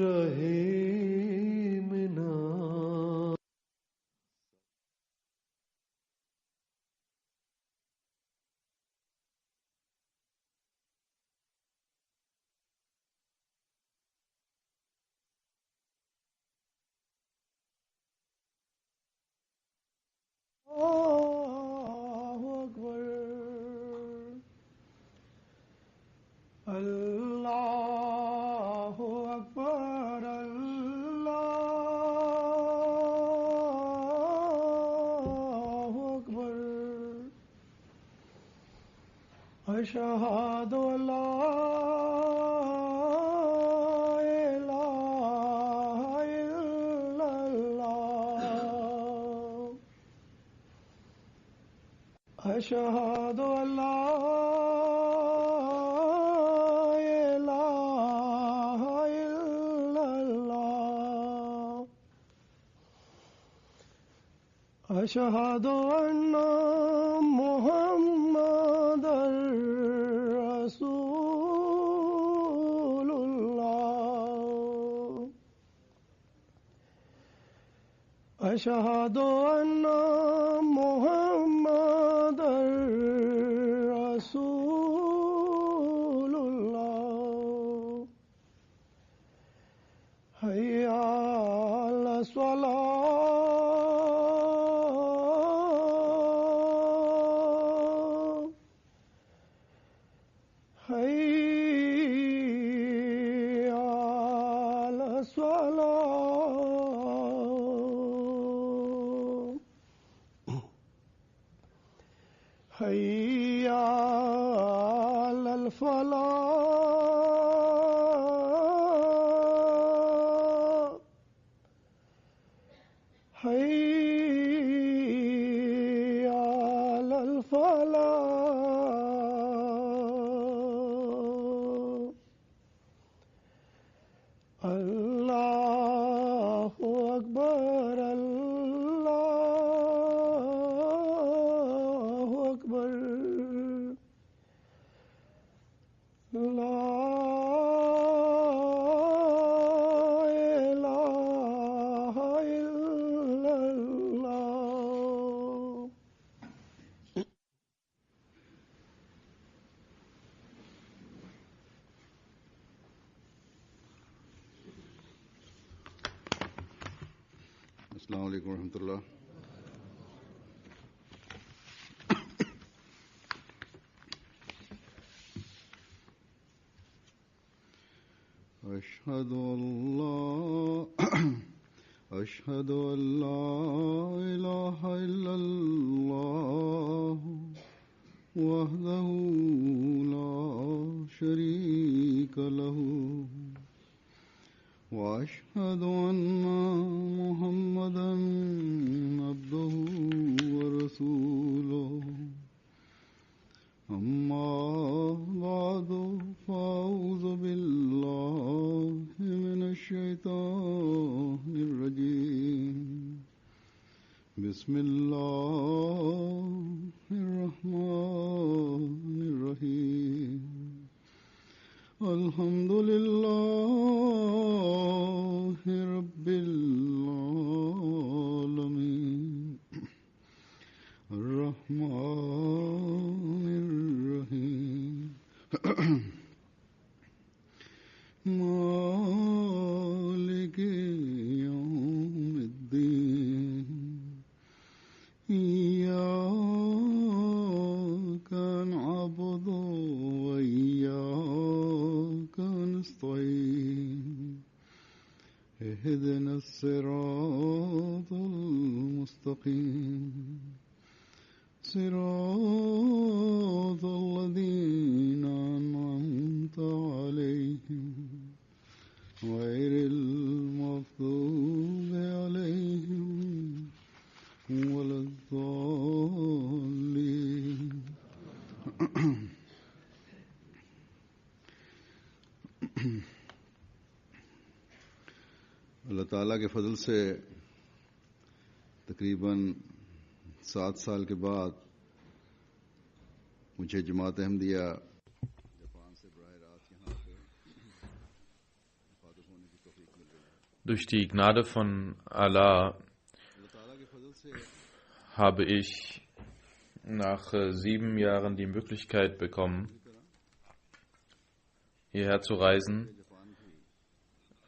रहीमना अल्लाहु अकबर अल्लाहु अकबर अल्लाहु अकबर अशहदु अल्ला इलाहा इल्लल्लाह अशहदु अल्ला इलाहा इल्लल्लाह अशहदु अन्ना मुहम्मदर रसूलुल्लाह अशहदु अन्ना मुहम्मदर रसूलुल्लाह हय्या अला स्वलाह हय्या अला स्वलाह हय्या अलल फलाह हय्या अलल फलाह अल्लाहु अकबर अल्लाहु अकबर ला इलाहा इल्लल्लाह अस्सलाम वालेकुम रहमतुल्लाह। अशहदु अल्ला इलाहा इल्लल्लाह वहदहु ला शरीका लहू वअशहदु अन्ना मुहम्मदन अब्दुहु व रसूलुहु अम्मा बादु फ़अऊज़ु बिल्लाहि मिनश शैतानिर रजीम बिस्मिल्लाहिर रहमानिर रहीम अल्हम्दुलिल्लाहि रब्बिल आलमीन अर्रहमानिर रहीम मालिकि यौमिद्दीन इय्याका नअबुदु व इय्याका नस्तईन इहदिनस सिरातल मुस्तकीम सिरातल लज़ीना अनअमता अलैहिम गैरिल मग़ज़ूबि अलैहिम वलद्दाल्लीन। अल्लाह ताला के फजल से तकरीबन 7 साल के बाद मुझे जमात अहमदिया जापान से बराह रास्त यहाँ पे Durch die Gnade von Allah habe ich nach 7 Jahren die Möglichkeit bekommen, hierher zu reisen,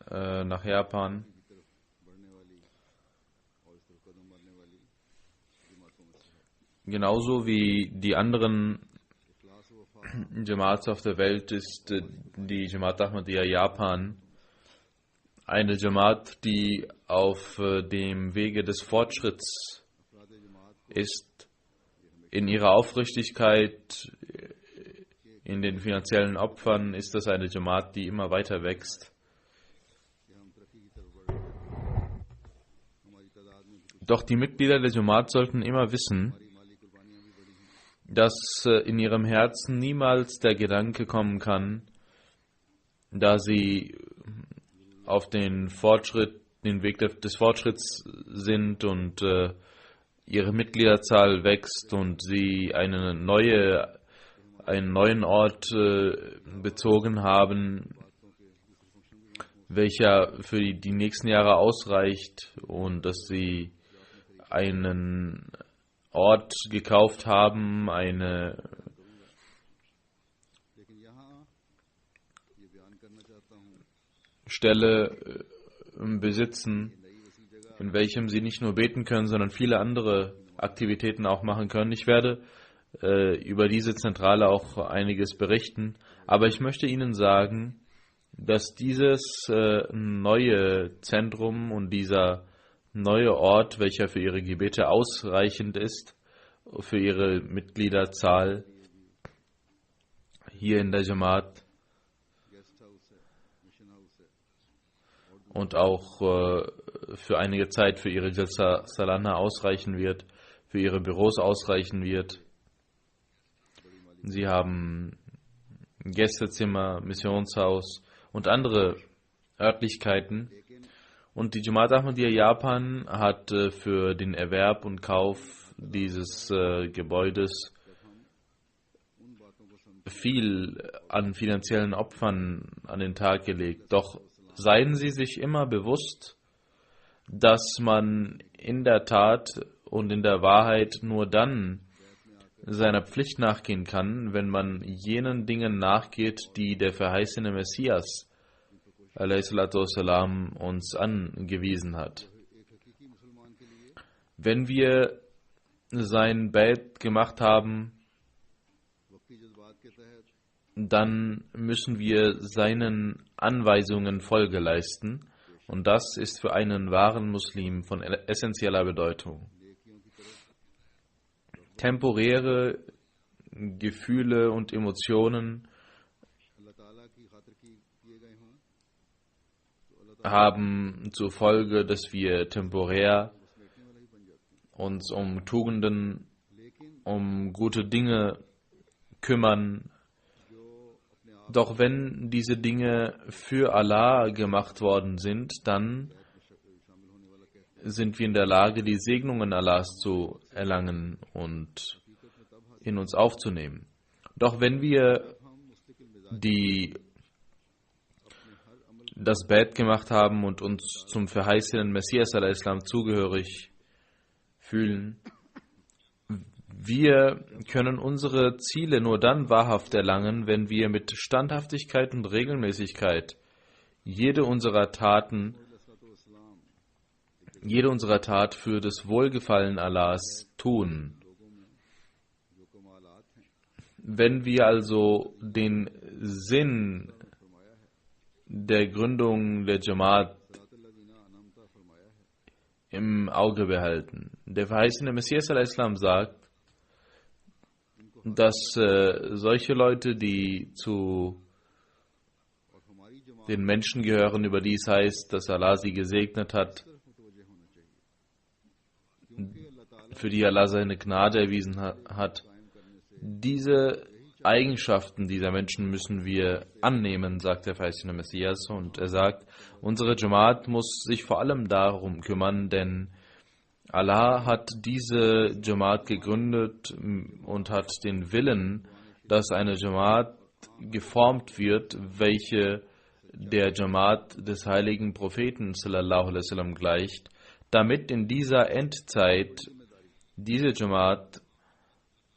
nach Japan. Genauso wie die anderen Jamaats auf der Welt ist die Jamaat Ahmadiyya Japan eine Jamaat, die auf dem Wege des Fortschritts ist, in ihrer Aufrichtigkeit, in den finanziellen Opfern ist das eine Jamaat, die immer weiter wächst. Doch die Mitglieder der Jamaat sollten immer wissen, dass in ihrem Herzen niemals der Gedanke kommen kann, da sie auf den Weg des Fortschritts sind und ihre Mitgliederzahl wächst und sie einen neuen Ort bezogen haben, welcher für die nächsten Jahre ausreicht, und dass sie einen Ort gekauft haben, eine Stelle besitzen, in welchem sie nicht nur beten können, sondern viele andere Aktivitäten auch machen können. Ich werde über diese Zentrale auch einiges berichten, aber ich möchte Ihnen sagen, dass dieses neue Zentrum und dieser neue Ort, welcher für Ihre Gebete ausreichend ist, für Ihre Mitgliederzahl hier in der Jamaat und auch für einige Zeit für Ihre Jalsa Salana ausreichen wird, für Ihre Büros ausreichen wird. Sie haben Gästezimmer, Missionshaus und andere Örtlichkeiten. Und die Jamaat Ahmadiyya Japan hat für den Erwerb und Kauf dieses Gebäudes viel an finanziellen Opfern an den Tag gelegt. Doch seien Sie sich immer bewusst, dass man in der Tat und in der Wahrheit nur dann seiner Pflicht nachgehen kann, wenn man jenen Dingen nachgeht, die der verheißene Messias ﷺ uns angewiesen hat. Wenn wir sein Bait gemacht haben, dann müssen wir seinen Anweisungen Folge leisten, und das ist für einen wahren Muslim von essentieller Bedeutung. Temporäre Gefühle und Emotionen haben zur Folge, dass wir temporär uns um Tugenden, um gute Dinge kümmern. Doch wenn diese Dinge für Allah gemacht worden sind, dann sind wir in der Lage, die Segnungen Allahs zu erlangen und in uns aufzunehmen. Doch wenn wir das Bett gemacht haben und uns zum verheißenen Messias al-Islam zugehörig fühlen, wir können unsere Ziele nur dann wahrhaft erlangen, wenn wir mit Standhaftigkeit und Regelmäßigkeit jede unserer Tat für das Wohlgefallen Allahs tun. Wenn wir also den Sinn der Gründung der Jamaat im Auge behalten. Der verheißene Messias al-Islam sagt, dass solche Leute, die zu den Menschen gehören, über die es heißt, dass Allah sie gesegnet hat, für die Allah seine Gnade erwiesen hat, diese Eigenschaften dieser Menschen müssen wir annehmen, sagt der verheißene Messias. Und er sagt, unsere Jamaat muss sich vor allem darum kümmern, denn Allah hat diese Jamaat gegründet und hat den Willen, dass eine Jamaat geformt wird, welche der Jamaat des heiligen Propheten sallallahu alaihi wasallam gleicht, damit in dieser Endzeit diese Jamaat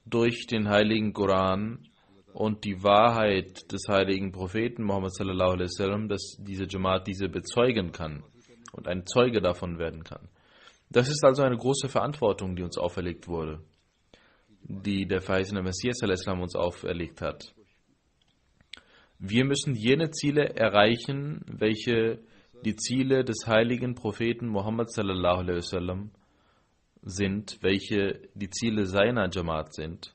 durch den heiligen Koran und die Wahrheit des heiligen Propheten Muhammad sallallahu alaihi wasallam, dass diese Jamaat diese bezeugen kann und ein Zeuge davon werden kann. Das ist also eine große Verantwortung, die uns auferlegt wurde, die der verheißene Messias sallallahu alaihi wasallam uns auferlegt hat. Wir müssen jene Ziele erreichen, welche die Ziele des heiligen Propheten Muhammad sallallahu alaihi wasallam sind, welche die Ziele seiner Jamaat sind.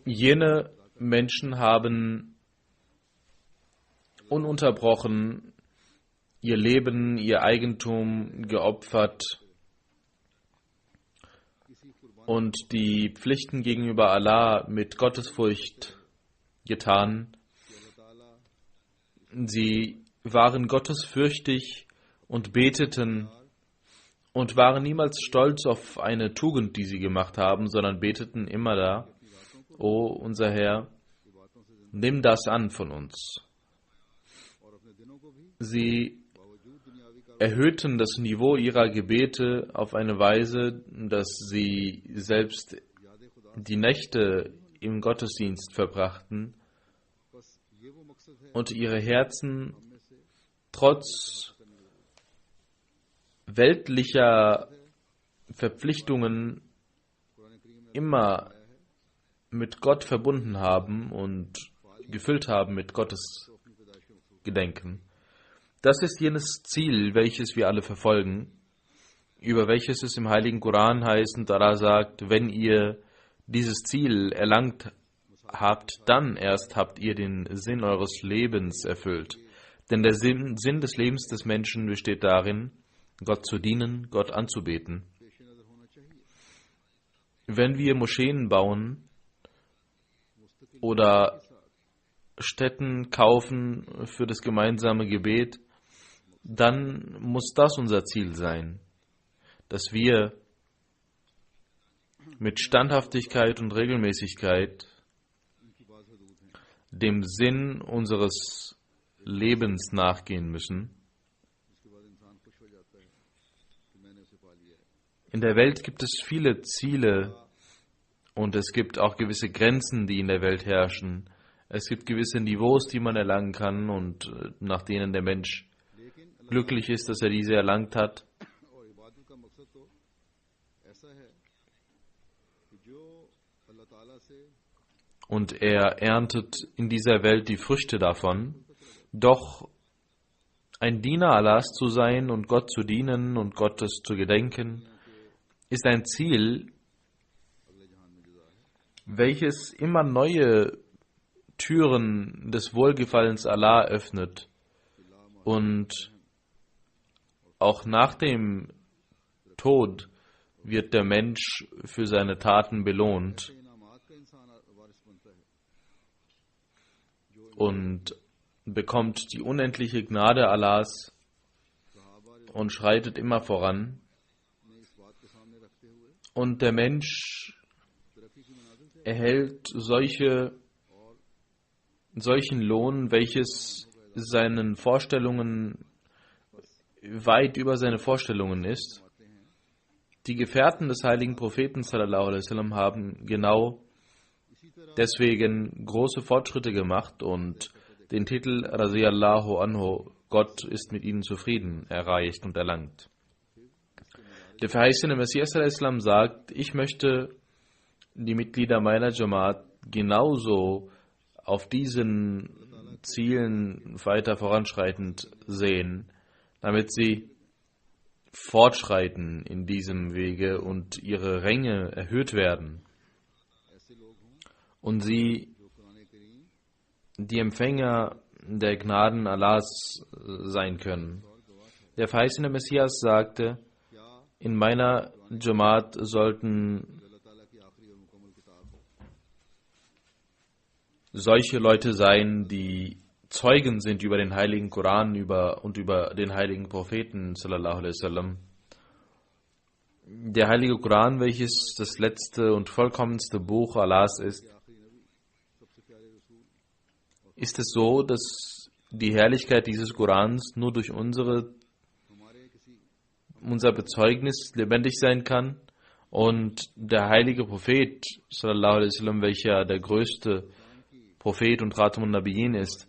Jene Menschen haben ununterbrochen ihr Leben, ihr Eigentum geopfert und die Pflichten gegenüber Allah mit Gottesfurcht getan. Sie waren gottesfürchtig und beteten und waren niemals stolz auf eine Tugend, die sie gemacht haben, sondern beteten immer da: O unser Herr, nimm das an von uns. Sie erhöhten das Niveau ihrer Gebete auf eine Weise, dass sie selbst die Nächte im Gottesdienst verbrachten und ihre Herzen trotz weltlicher Verpflichtungen immer mit Gott verbunden haben und gefüllt haben mit Gottes Gedenken. Das ist jenes Ziel, welches wir alle verfolgen, über welches es im Heiligen Koran heißt und Allah sagt: Wenn ihr dieses Ziel erlangt habt, dann erst habt ihr den Sinn eures Lebens erfüllt. Denn der Sinn des Lebens des Menschen besteht darin, Gott zu dienen, Gott anzubeten. Wenn wir Moscheen bauen oder Stätten kaufen für das gemeinsame Gebet, dann muss das unser Ziel sein, dass wir mit Standhaftigkeit und Regelmäßigkeit dem Sinn unseres Lebens nachgehen müssen. In der Welt gibt es viele Ziele und es gibt auch gewisse Grenzen, die in der Welt herrschen. Es gibt gewisse Niveaus, die man erlangen kann und nach denen der Mensch glücklich ist, dass er diese erlangt hat. Und er erntet in dieser Welt die Früchte davon. Doch ein Diener Allahs zu sein und Gott zu dienen und Gottes zu gedenken, ist ein Ziel, welches immer neue Türen des Wohlgefallens Allah öffnet und auch nach dem Tod wird der Mensch für seine Taten belohnt und bekommt die unendliche Gnade Allahs und schreitet immer voran. Und der Mensch erhält solchen Lohn, welches seinen Vorstellungen weit über seine Vorstellungen ist. Die Gefährten des heiligen Propheten sallallahu alaihi wasallam haben genau deswegen große Fortschritte gemacht und den Titel Radiyallahu anhu, Gott ist mit ihnen zufrieden, erreicht und erlangt. Der verheißene Messias sallallahu alaihi wasallam sagt: Ich möchte die Mitglieder meiner Jamaat genauso auf diesen Zielen weiter voranschreitend sehen, damit sie fortschreiten in diesem Wege und ihre Ränge erhöht werden und sie die Empfänger der Gnaden Allahs sein können. Der verheißene Messias sagte: In meiner Jamaat sollten solche Leute sein, die Zeugen sind über den heiligen Koran und über den heiligen Propheten sallallahu alaihi wasallam. der heilige Koran, welches das letzte und vollkommenste Buch Allahs ist, ist es so, dass die Herrlichkeit dieses Korans nur durch unser Bezeugnis lebendig sein kann und der heilige Prophet, sallallahu alaihi wasallam, welcher der größte Prophet und Khatamun Nabiyyin ist,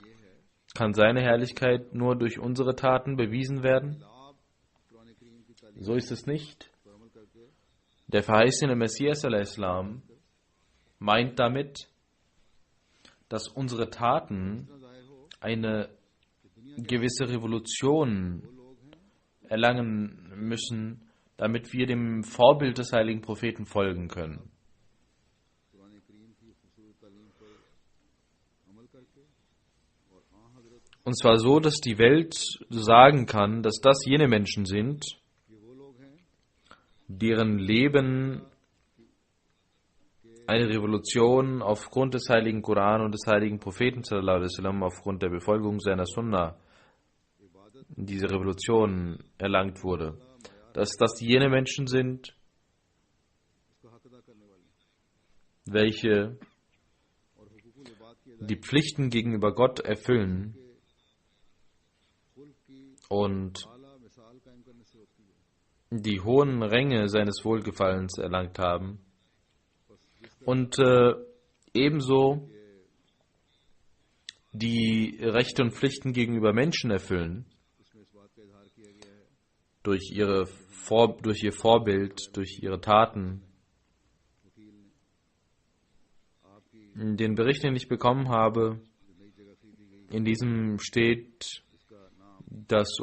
kann seine Herrlichkeit nur durch unsere Taten bewiesen werden? So ist es nicht. Der verheißene Messias al-Islam meint damit, dass unsere Taten eine gewisse Revolution erlangen müssen, damit wir dem Vorbild des heiligen Propheten folgen können. Und zwar so, dass die Welt sagen kann, dass das jene Menschen sind, deren Leben eine Revolution aufgrund des heiligen Koran und des heiligen Propheten sallallahu alaihi wasallam, aufgrund der Befolgung seiner Sunna, diese Revolution erlangt wurde. Dass das jene Menschen sind, welche die Pflichten gegenüber Gott erfüllen und die hohen Ränge seines Wohlgefallens erlangt haben und ebenso die Rechte und Pflichten gegenüber Menschen erfüllen durch ihr Vorbild, durch ihre Taten. Den Bericht, den ich bekommen habe, in diesem steht, dass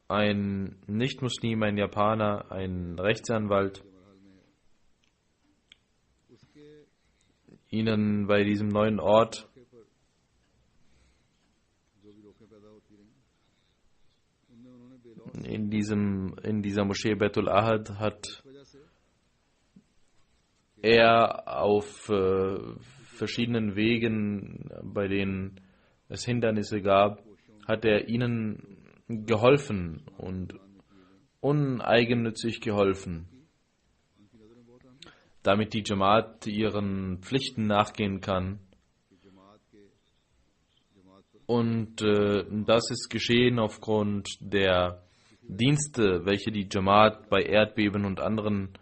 ein Nicht-Muslim, ein Japaner, ein Rechtsanwalt ihnen bei diesem neuen Ort in dieser Moschee Baitul Ahad hat er auf verschiedenen Wegen, bei denen es Hindernisse gab, hat er ihnen geholfen und uneigennützig geholfen, damit die Jamaat ihren Pflichten nachgehen kann. Und das ist geschehen aufgrund der Dienste, welche die Jamaat bei Erdbeben und anderen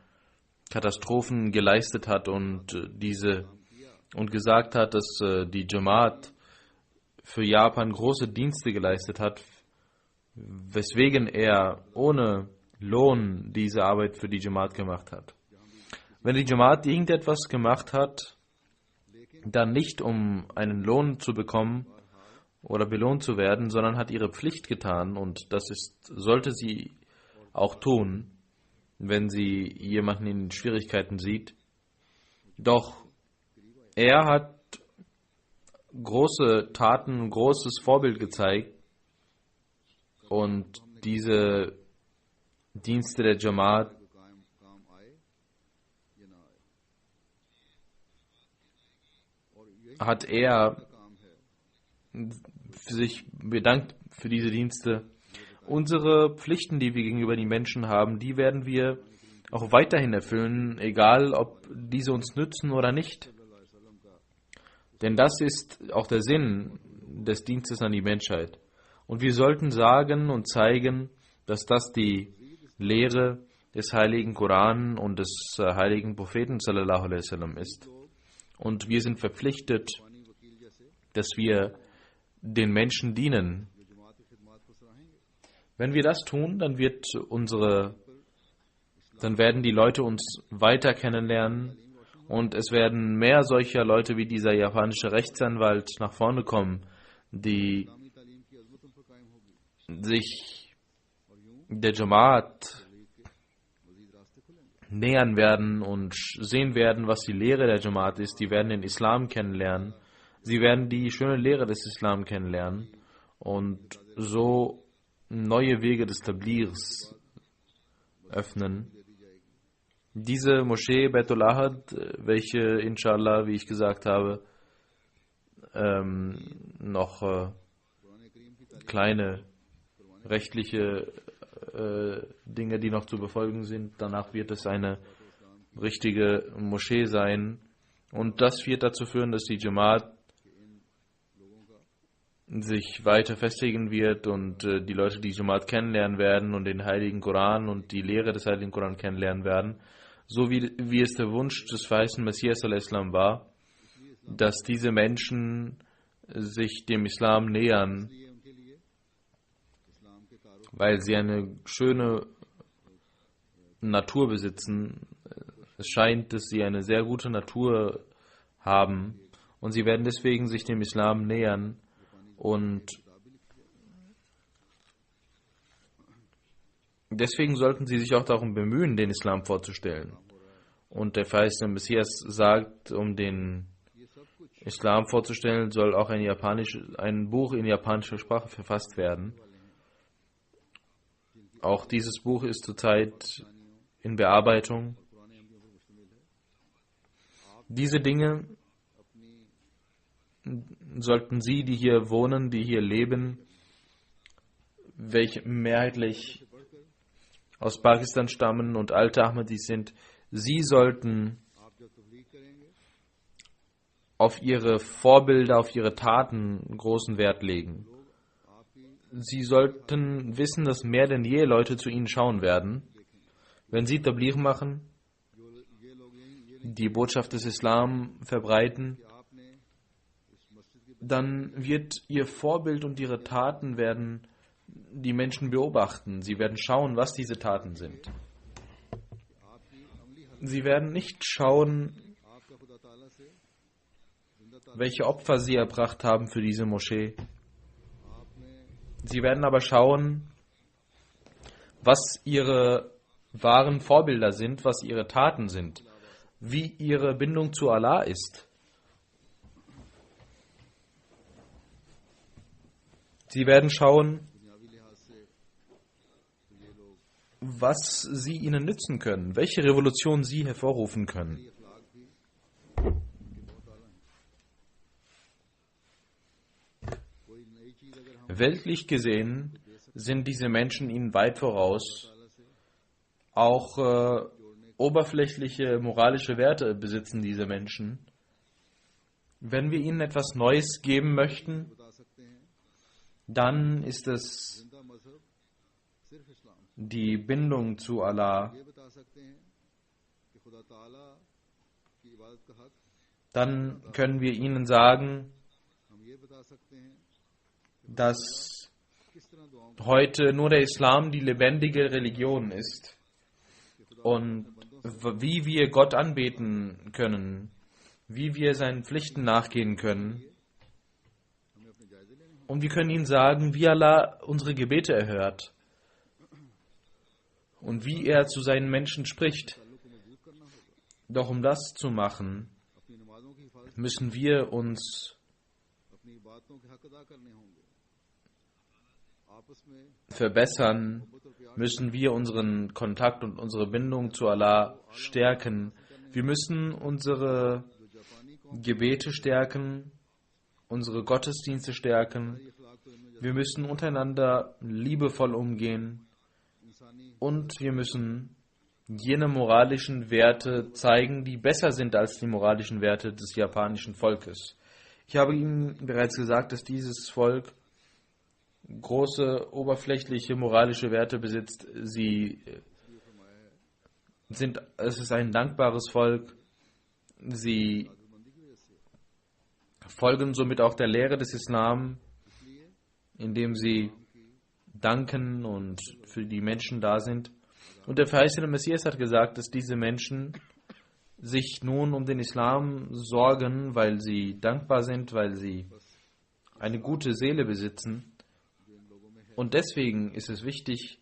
Katastrophen geleistet hat und gesagt hat, dass die Jamaat für Japan große Dienste geleistet hat, weswegen er ohne Lohn diese Arbeit für die Jamaat gemacht hat. Wenn die Jamaat irgendetwas gemacht hat, dann nicht um einen Lohn zu bekommen oder belohnt zu werden, sondern hat ihre Pflicht getan, und sollte sie auch tun, wenn sie jemanden in Schwierigkeiten sieht. Doch er hat große Taten, großes Vorbild gezeigt, und diese Dienste der Jamaat hat er sich bedankt für diese Dienste. Unsere Pflichten, die wir gegenüber den Menschen haben, die werden wir auch weiterhin erfüllen, egal ob diese uns nützen oder nicht. Denn das ist auch der Sinn des Dienstes an die Menschheit. Und wir sollten sagen und zeigen, dass das die Lehre des heiligen Koran und des heiligen Propheten sallallahu alaihi wasallam ist. Und wir sind verpflichtet, dass wir den Menschen dienen. Wenn wir das tun, dann werden die Leute uns weiter kennenlernen, und es werden mehr solcher Leute wie dieser japanische Rechtsanwalt nach vorne kommen, die sich der Jamaat nähern werden und sehen werden, was die Lehre der Jamaat ist. Die werden den Islam kennenlernen. Sie werden die schöne Lehre des Islam kennenlernen und so neue Wege des Tablighs öffnen. Diese Moschee Baitul Ahad, welche inshallah, wie ich gesagt habe, noch kleine rechtliche Dinge, die noch zu befolgen sind. Danach wird es eine richtige Moschee sein. Und das wird dazu führen, dass die Jamaat sich weiter festigen wird und die Leute die Jamaat kennenlernen werden und den Heiligen Koran und die Lehre des Heiligen Koran kennenlernen werden. So wie es der Wunsch des verheißenen Messias al-Islam war, dass diese Menschen sich dem Islam nähern, weil sie eine schöne Natur besitzen. Es scheint, dass sie eine sehr gute Natur haben und sie werden deswegen sich dem Islam nähern und deswegen sollten sie sich auch darum bemühen, den Islam vorzustellen. Und der verheißene Messias sagt, um den Islam vorzustellen, soll auch ein Buch in japanischer Sprache verfasst werden. Auch dieses Buch ist zurzeit in Bearbeitung. Diese Dinge sollten Sie, die hier wohnen, die hier leben, welche mehrheitlich aus Pakistan stammen und alte Ahmadis sind, Sie sollten auf Ihre Vorbilder, auf Ihre Taten großen Wert legen. Sie sollten wissen, dass mehr denn je Leute zu Ihnen schauen werden. Wenn Sie Tabligh machen, die Botschaft des Islam verbreiten, dann wird Ihr Vorbild und Ihre Taten werden die Menschen beobachten. Sie werden schauen, was diese Taten sind. Sie werden nicht schauen, welche Opfer Sie erbracht haben für diese Moschee. Sie werden aber schauen, was Ihre wahren Vorbilder sind, was Ihre Taten sind, wie Ihre Bindung zu Allah ist. Sie werden schauen, was Sie ihnen nützen können, welche Revolution Sie hervorrufen können. Weltlich gesehen sind diese Menschen ihnen weit voraus. Auch oberflächliche moralische Werte besitzen diese Menschen. Wenn wir ihnen etwas Neues geben möchten, dann ist es die Bindung zu Allah. Dann können wir ihnen sagen, dass heute nur der Islam die lebendige Religion ist und wie wir Gott anbeten können, wie wir seinen Pflichten nachgehen können. Und wir können ihnen sagen, wie Allah unsere Gebete erhört und wie er zu seinen Menschen spricht. Doch um das zu machen, müssen wir uns verbessern, müssen wir unseren Kontakt und unsere Bindung zu Allah stärken. Wir müssen unsere Gebete stärken, unsere Gottesdienste stärken. Wir müssen untereinander liebevoll umgehen und wir müssen jene moralischen Werte zeigen, die besser sind als die moralischen Werte des japanischen Volkes. Ich habe Ihnen bereits gesagt, dass dieses Volk große oberflächliche moralische Werte besitzt. Es ist ein dankbares Volk. Sie folgen somit auch der Lehre des Islam, indem sie danken und für die Menschen da sind. Und der verheißene Messias hat gesagt, dass diese Menschen sich nun um den Islam sorgen, weil sie dankbar sind, weil sie eine gute Seele besitzen. Und deswegen ist es wichtig,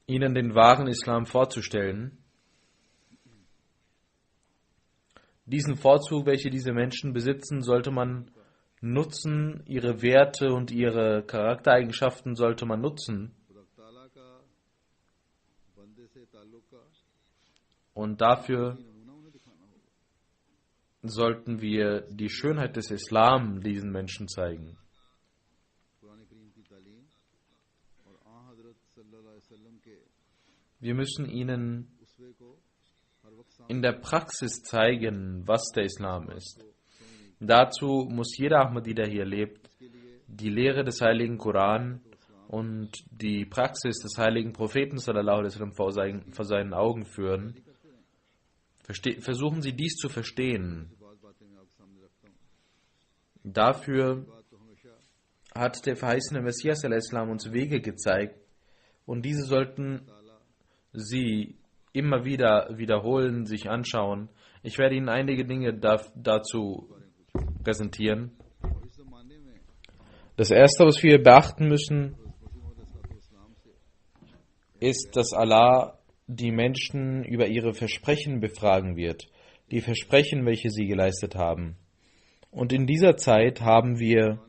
ihnen den wahren Islam vorzustellen. Diesen Vorzug, welche diese Menschen besitzen, sollte man nutzen, ihre Werte und ihre Charaktereigenschaften sollte man nutzen. Und dafür sollten wir die Schönheit des Islam diesen Menschen zeigen. Wir müssen ihnen in der Praxis zeigen, was der Islam ist. Dazu muss jeder Ahmadi, der hier lebt, die Lehre des heiligen Koran und die Praxis des heiligen Propheten sallallahu alaihi wasallam vor seinen Augen führen. Versuchen Sie dies zu verstehen. Dafür hat der verheißene Messias al-Islam uns Wege gezeigt und diese sollten Sie immer wieder wiederholen, sich anschauen. Ich werde Ihnen einige Dinge dazu präsentieren. Das erste, was wir beachten müssen, ist, dass Allah die Menschen über ihre Versprechen befragen wird. Die Versprechen, welche sie geleistet haben. Und in dieser Zeit haben wir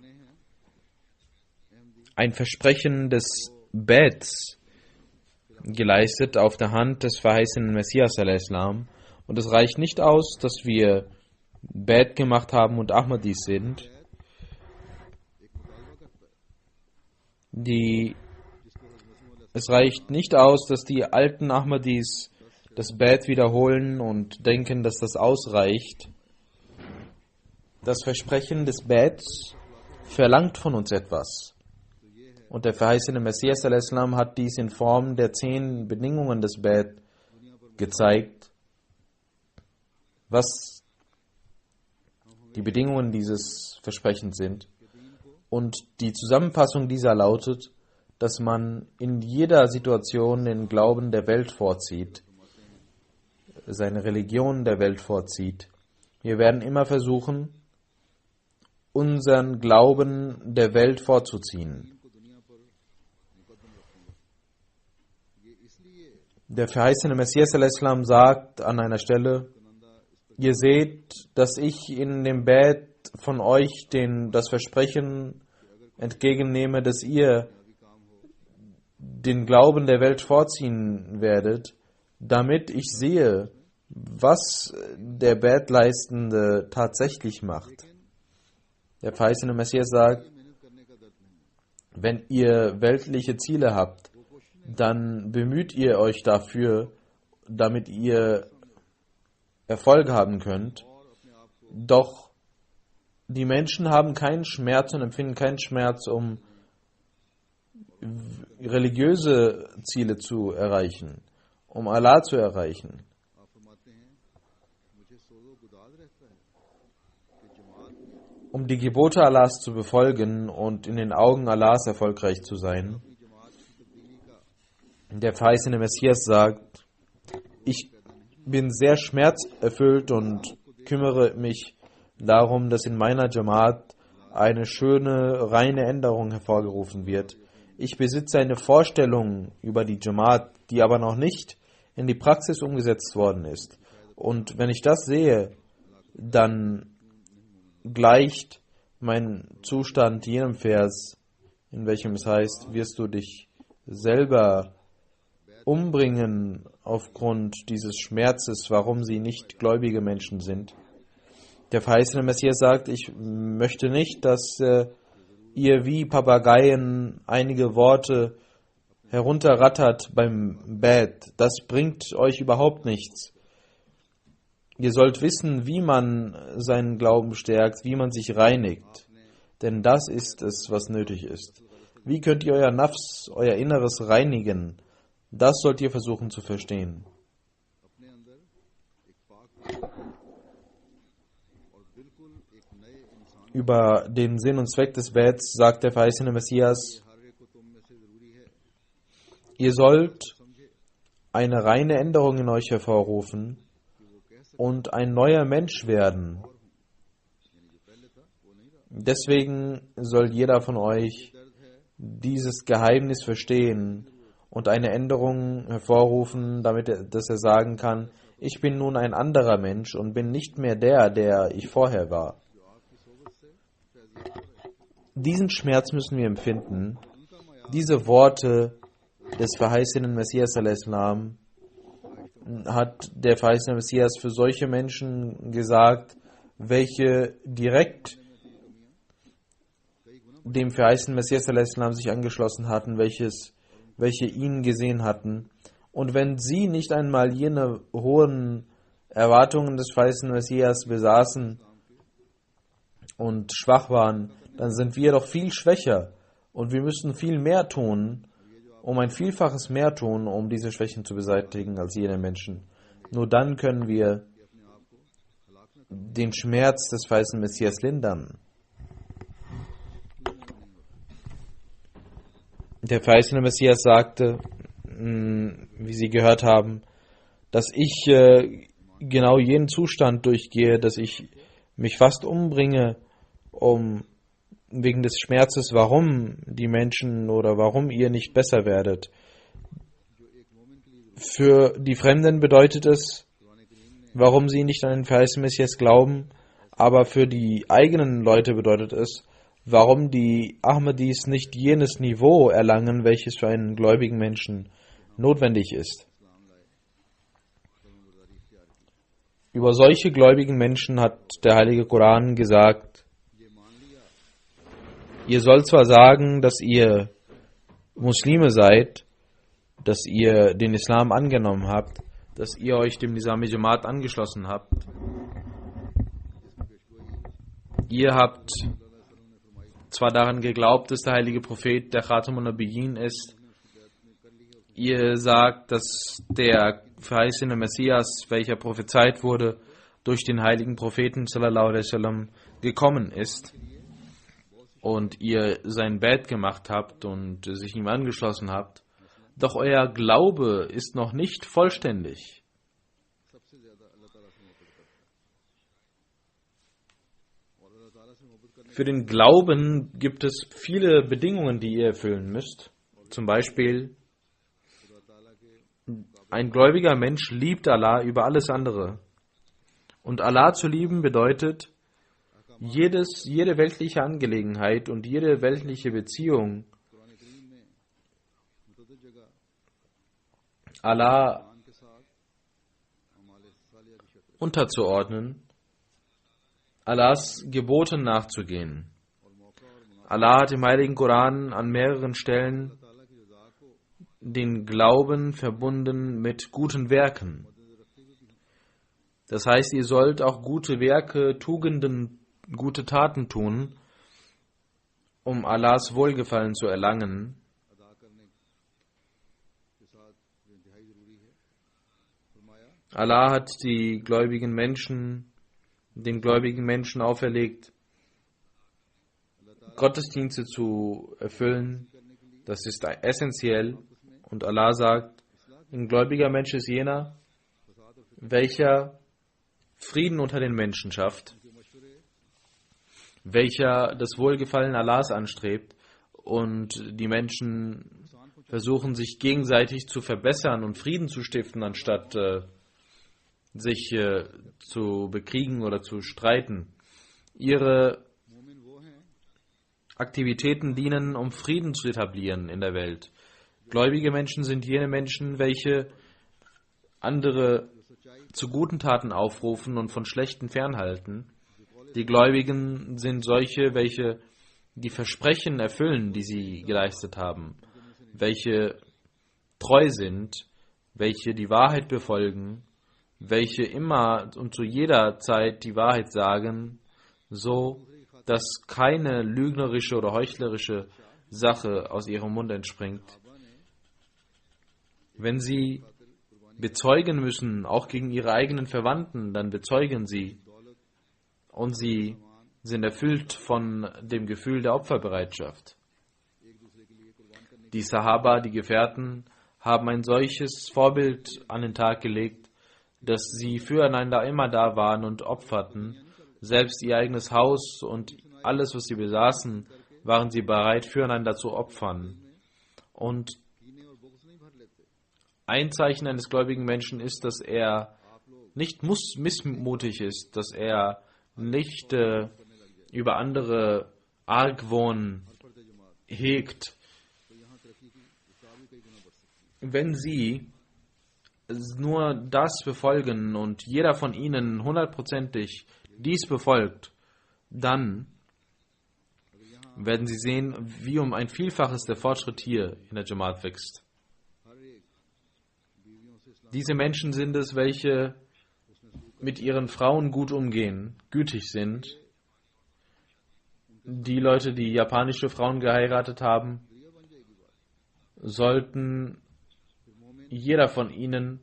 ein Versprechen des Bets geleistet auf der Hand des verheißenen Messias al-Islam. Und es reicht nicht aus, dass wir Bet gemacht haben und Ahmadis sind. Es reicht nicht aus, dass die alten Ahmadis das Bet wiederholen und denken, dass das ausreicht. Das Versprechen des Bets verlangt von uns etwas. Und der verheißene Messias al-Islam hat dies in Form der 10 Bedingungen des Bet gezeigt, was die Bedingungen dieses Versprechens sind. Und die Zusammenfassung dieser lautet, dass man in jeder Situation den Glauben der Welt vorzieht, seine Religion der Welt vorzieht. Wir werden immer versuchen, unseren Glauben der Welt vorzuziehen. Der verheißene Messias al-Islam sagt an einer Stelle, ihr seht, dass ich in dem Bet von euch das Versprechen entgegennehme, dass ihr den Glauben der Welt vorziehen werdet, damit ich sehe, was der Betleistende tatsächlich macht. Der verheißene Messias sagt, wenn ihr weltliche Ziele habt, dann bemüht ihr euch dafür, damit ihr Erfolg haben könnt. Doch die Menschen haben keinen Schmerz und empfinden keinen Schmerz, um religiöse Ziele zu erreichen, um Allah zu erreichen. Um die Gebote Allahs zu befolgen und in den Augen Allahs erfolgreich zu sein. Der verheißene Messias sagt, ich bin sehr schmerzerfüllt und kümmere mich darum, dass in meiner Jamaat eine schöne, reine Änderung hervorgerufen wird. Ich besitze eine Vorstellung über die Jamaat, die aber noch nicht in die Praxis umgesetzt worden ist. Und wenn ich das sehe, dann gleicht mein Zustand jenem Vers, in welchem es heißt, wirst du dich selber umbringen aufgrund dieses Schmerzes, warum sie nicht gläubige Menschen sind. Der verheißene Messias sagt, ich möchte nicht, dass ihr wie Papageien einige Worte herunterrattert beim Bet. Das bringt euch überhaupt nichts. Ihr sollt wissen, wie man seinen Glauben stärkt, wie man sich reinigt. Denn das ist es, was nötig ist. Wie könnt ihr euer Nafs, euer Inneres reinigen? Das sollt ihr versuchen zu verstehen. Über den Sinn und Zweck des Bets sagt der verheißene Messias, ihr sollt eine reine Änderung in euch hervorrufen und ein neuer Mensch werden. Deswegen soll jeder von euch dieses Geheimnis verstehen und eine Änderung hervorrufen, dass er sagen kann, ich bin nun ein anderer Mensch und bin nicht mehr der ich vorher war. Diesen Schmerz müssen wir empfinden. Diese Worte des verheißenen Messias al-Islam hat der verheißene Messias für solche Menschen gesagt, welche direkt dem verheißenen Messias al-Islam sich angeschlossen hatten, welches welche ihn gesehen hatten. Und wenn sie nicht einmal jene hohen Erwartungen des weißen Messias besaßen und schwach waren, dann sind wir doch viel schwächer und wir müssen viel mehr tun, um ein Vielfaches mehr tun, um diese Schwächen zu beseitigen als jene Menschen. Nur dann können wir den Schmerz des weißen Messias lindern. Der verheißene Messias sagte, wie Sie gehört haben, dass ich genau jenen Zustand durchgehe, dass ich mich fast umbringe, wegen des Schmerzes, warum die Menschen oder warum ihr nicht besser werdet. Für die Fremden bedeutet es, warum sie nicht an den verheißenen Messias glauben, aber für die eigenen Leute bedeutet es, warum die Ahmadis nicht jenes Niveau erlangen, welches für einen gläubigen Menschen notwendig ist. Über solche gläubigen Menschen hat der Heilige Koran gesagt, ihr sollt zwar sagen, dass ihr Muslime seid, dass ihr den Islam angenommen habt, dass ihr euch dem Nizam-e Jamaat angeschlossen habt. Ihr habt zwar daran geglaubt, dass der heilige Prophet der Khatamun Nabiyyin ist. Ihr sagt, dass der verheißene Messias, welcher prophezeit wurde, durch den heiligen Propheten sallallahu alaihi wasallam gekommen ist. Und ihr sein Bett gemacht habt und sich ihm angeschlossen habt. Doch euer Glaube ist noch nicht vollständig. Für den Glauben gibt es viele Bedingungen, die ihr erfüllen müsst. Zum Beispiel, ein gläubiger Mensch liebt Allah über alles andere. Und Allah zu lieben bedeutet, jede weltliche Angelegenheit und jede weltliche Beziehung Allah unterzuordnen, Allahs Geboten nachzugehen. Allah hat im Heiligen Koran an mehreren Stellen den Glauben verbunden mit guten Werken. Das heißt, ihr sollt auch gute Werke, Tugenden, gute Taten tun, um Allahs Wohlgefallen zu erlangen. Allah hat den gläubigen Menschen auferlegt, Gottesdienste zu erfüllen. Das ist essentiell. Und Allah sagt, ein gläubiger Mensch ist jener, welcher Frieden unter den Menschen schafft, welcher das Wohlgefallen Allahs anstrebt und die Menschen versuchen, sich gegenseitig zu verbessern und Frieden zu stiften, anstatt sich zu bekriegen oder zu streiten. Ihre Aktivitäten dienen, um Frieden zu etablieren in der Welt. Gläubige Menschen sind jene Menschen, welche andere zu guten Taten aufrufen und von schlechten fernhalten. Die Gläubigen sind solche, welche die Versprechen erfüllen, die sie geleistet haben, welche treu sind, welche die Wahrheit befolgen, welche immer und zu jeder Zeit die Wahrheit sagen, so dass keine lügnerische oder heuchlerische Sache aus ihrem Mund entspringt. Wenn sie bezeugen müssen, auch gegen ihre eigenen Verwandten, dann bezeugen sie. Und sie sind erfüllt von dem Gefühl der Opferbereitschaft. Die Sahaba, die Gefährten, haben ein solches Vorbild an den Tag gelegt, dass sie füreinander immer da waren und opferten. Selbst ihr eigenes Haus und alles, was sie besaßen, waren sie bereit, füreinander zu opfern. Und ein Zeichen eines gläubigen Menschen ist, dass er nicht missmutig ist, dass er nicht über andere Argwohn hegt. Wenn sie nur das befolgen und jeder von ihnen 100%ig dies befolgt, dann werden sie sehen, wie um ein Vielfaches der Fortschritt hier in der Jamaat wächst. Diese Menschen sind es, welche mit ihren Frauen gut umgehen, gütig sind. Die Leute, die japanische Frauen geheiratet haben, sollten jeder von ihnen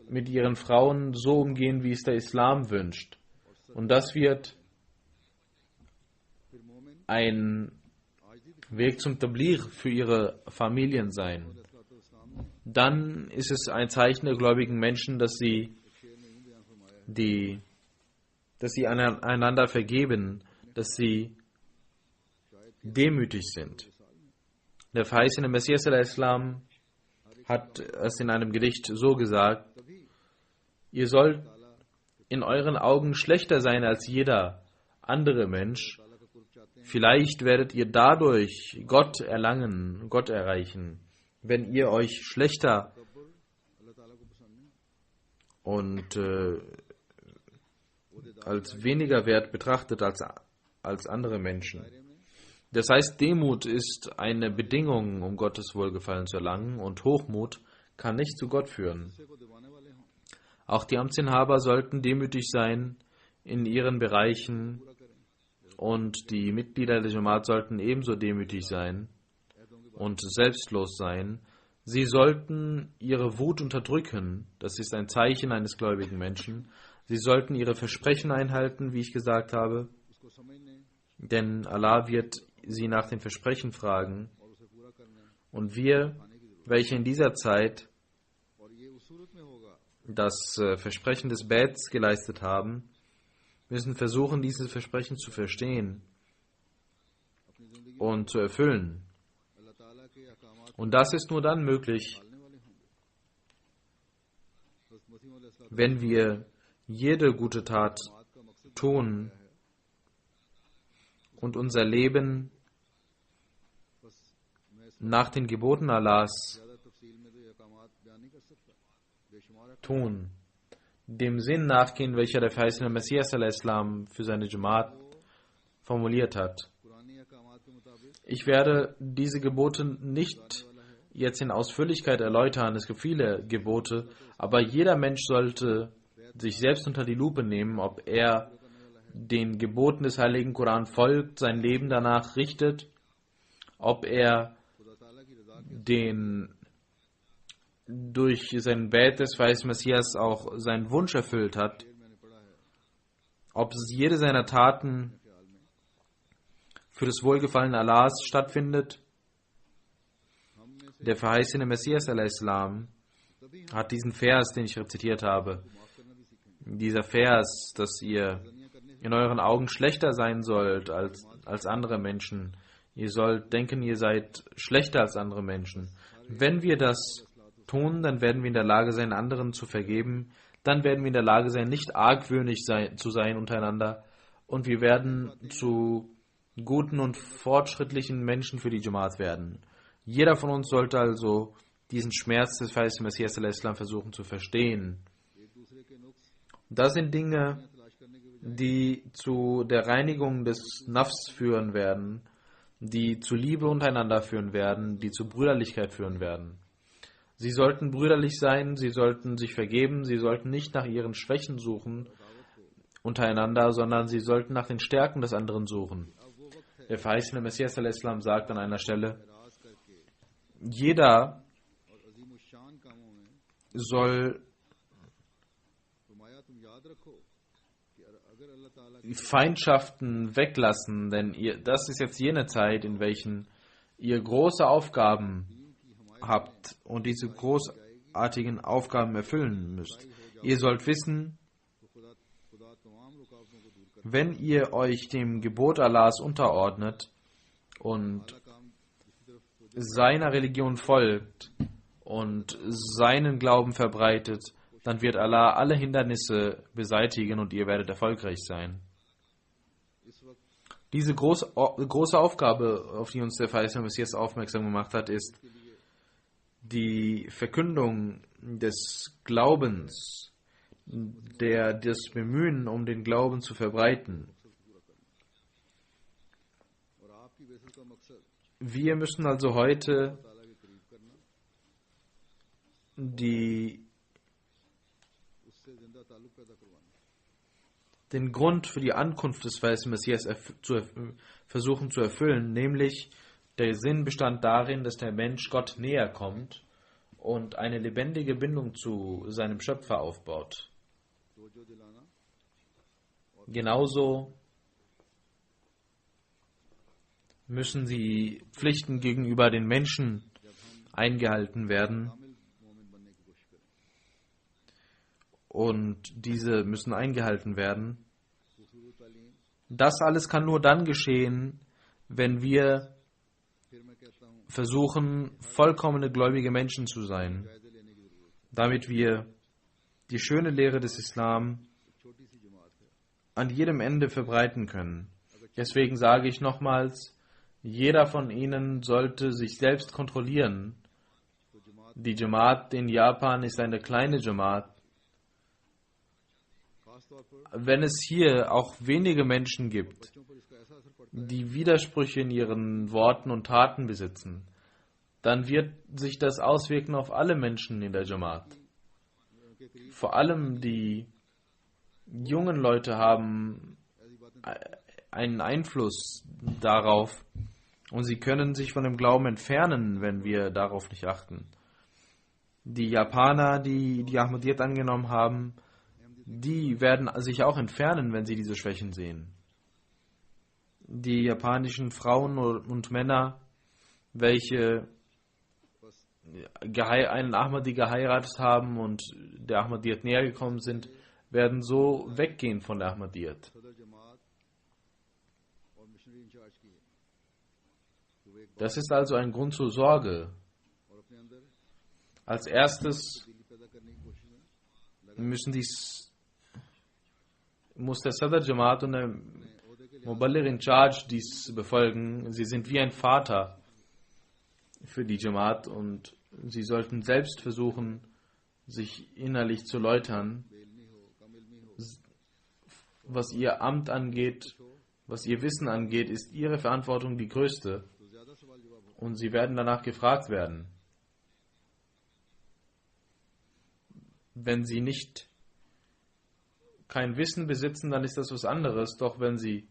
mit ihren Frauen so umgehen, wie es der Islam wünscht. Und das wird ein Weg zum Tabligh für ihre Familien sein. Dann ist es ein Zeichen der gläubigen Menschen, dass sie einander vergeben, dass sie demütig sind. Der verheißene Messias al-Islam hat es in einem Gedicht so gesagt: Ihr sollt in euren Augen schlechter sein als jeder andere Mensch. Vielleicht werdet ihr dadurch Gott erlangen, Gott erreichen, wenn ihr euch schlechter und als weniger wert betrachtet als andere Menschen. Das heißt, Demut ist eine Bedingung, um Gottes Wohlgefallen zu erlangen, und Hochmut kann nicht zu Gott führen. Auch die Amtsinhaber sollten demütig sein in ihren Bereichen, und die Mitglieder der Jamaat sollten ebenso demütig sein und selbstlos sein. Sie sollten ihre Wut unterdrücken, das ist ein Zeichen eines gläubigen Menschen. Sie sollten ihre Versprechen einhalten, wie ich gesagt habe, denn Allah wird sie nach den Versprechen fragen. Und wir, welche in dieser Zeit das Versprechen des Bets geleistet haben, müssen versuchen, dieses Versprechen zu verstehen und zu erfüllen. Und das ist nur dann möglich, wenn wir jede gute Tat tun und unser Leben nach den Geboten Allahs tun, dem Sinn nachgehen, welcher der verheißene Messias al-Islam für seine Jamaat formuliert hat. Ich werde diese Gebote nicht jetzt in Ausführlichkeit erläutern, es gibt viele Gebote, aber jeder Mensch sollte sich selbst unter die Lupe nehmen, ob er den Geboten des Heiligen Koran folgt, sein Leben danach richtet, ob er durch seinen Bet des verheißenen Messias auch seinen Wunsch erfüllt hat, ob jede seiner Taten für das Wohlgefallen Allahs stattfindet. Der verheißene Messias al-Islam hat diesen Vers, den ich rezitiert habe, dieser Vers, dass ihr in euren Augen schlechter sein sollt als andere Menschen. Ihr sollt denken, ihr seid schlechter als andere Menschen. Wenn wir das tun, dann werden wir in der Lage sein, anderen zu vergeben. Dann werden wir in der Lage sein, nicht argwöhnig zu sein untereinander. Und wir werden zu guten und fortschrittlichen Menschen für die Jamaat werden. Jeder von uns sollte also diesen Schmerz des verheißenen Messias al-Islam versuchen zu verstehen. Das sind Dinge, die zu der Reinigung des Nafs führen werden, die zu Liebe untereinander führen werden, die zu Brüderlichkeit führen werden. Sie sollten brüderlich sein, sie sollten sich vergeben, sie sollten nicht nach ihren Schwächen suchen untereinander, sondern sie sollten nach den Stärken des anderen suchen. Der verheißene Messias al-Islam sagt an einer Stelle: Jeder soll Feindschaften weglassen, denn das ist jetzt jene Zeit, in welchen ihr große Aufgaben habt und diese großartigen Aufgaben erfüllen müsst. Ihr sollt wissen, wenn ihr euch dem Gebot Allahs unterordnet und seiner Religion folgt und seinen Glauben verbreitet, dann wird Allah alle Hindernisse beseitigen und ihr werdet erfolgreich sein. Diese große Aufgabe, auf die uns der verheißene Messias aufmerksam gemacht hat, ist die Verkündung des Glaubens, das Bemühen, um den Glauben zu verbreiten. Wir müssen also heute die den Grund für die Ankunft des Weißen Messias versuchen zu erfüllen, nämlich der Sinn bestand darin, dass der Mensch Gott näher kommt und eine lebendige Bindung zu seinem Schöpfer aufbaut. Genauso müssen die Pflichten gegenüber den Menschen eingehalten werden und diese müssen eingehalten werden. Das alles kann nur dann geschehen, wenn wir versuchen, vollkommene gläubige Menschen zu sein, damit wir die schöne Lehre des Islam an jedem Ende verbreiten können. Deswegen sage ich nochmals, jeder von Ihnen sollte sich selbst kontrollieren. Die Jamaat in Japan ist eine kleine Jamaat. Wenn es hier auch wenige Menschen gibt, die Widersprüche in ihren Worten und Taten besitzen, dann wird sich das auswirken auf alle Menschen in der Jamaat. Vor allem die jungen Leute haben einen Einfluss darauf und sie können sich von dem Glauben entfernen, wenn wir darauf nicht achten. Die Japaner, die Ahmadiyyat angenommen haben, die werden sich auch entfernen, wenn sie diese Schwächen sehen. Die japanischen Frauen und Männer, welche einen Ahmadi geheiratet haben und der Ahmadiyyat näher gekommen sind, werden so weggehen von der Ahmadiyyat. Das ist also ein Grund zur Sorge. Als erstes muss der Sadr Jamaat und der Muballigh in Charge dies befolgen. Sie sind wie ein Vater für die Jamaat und sie sollten selbst versuchen, sich innerlich zu läutern, was ihr Amt angeht, was ihr Wissen angeht, ist ihre Verantwortung die größte und sie werden danach gefragt werden. Wenn sie nicht kein Wissen besitzen, dann ist das was anderes, doch wenn sie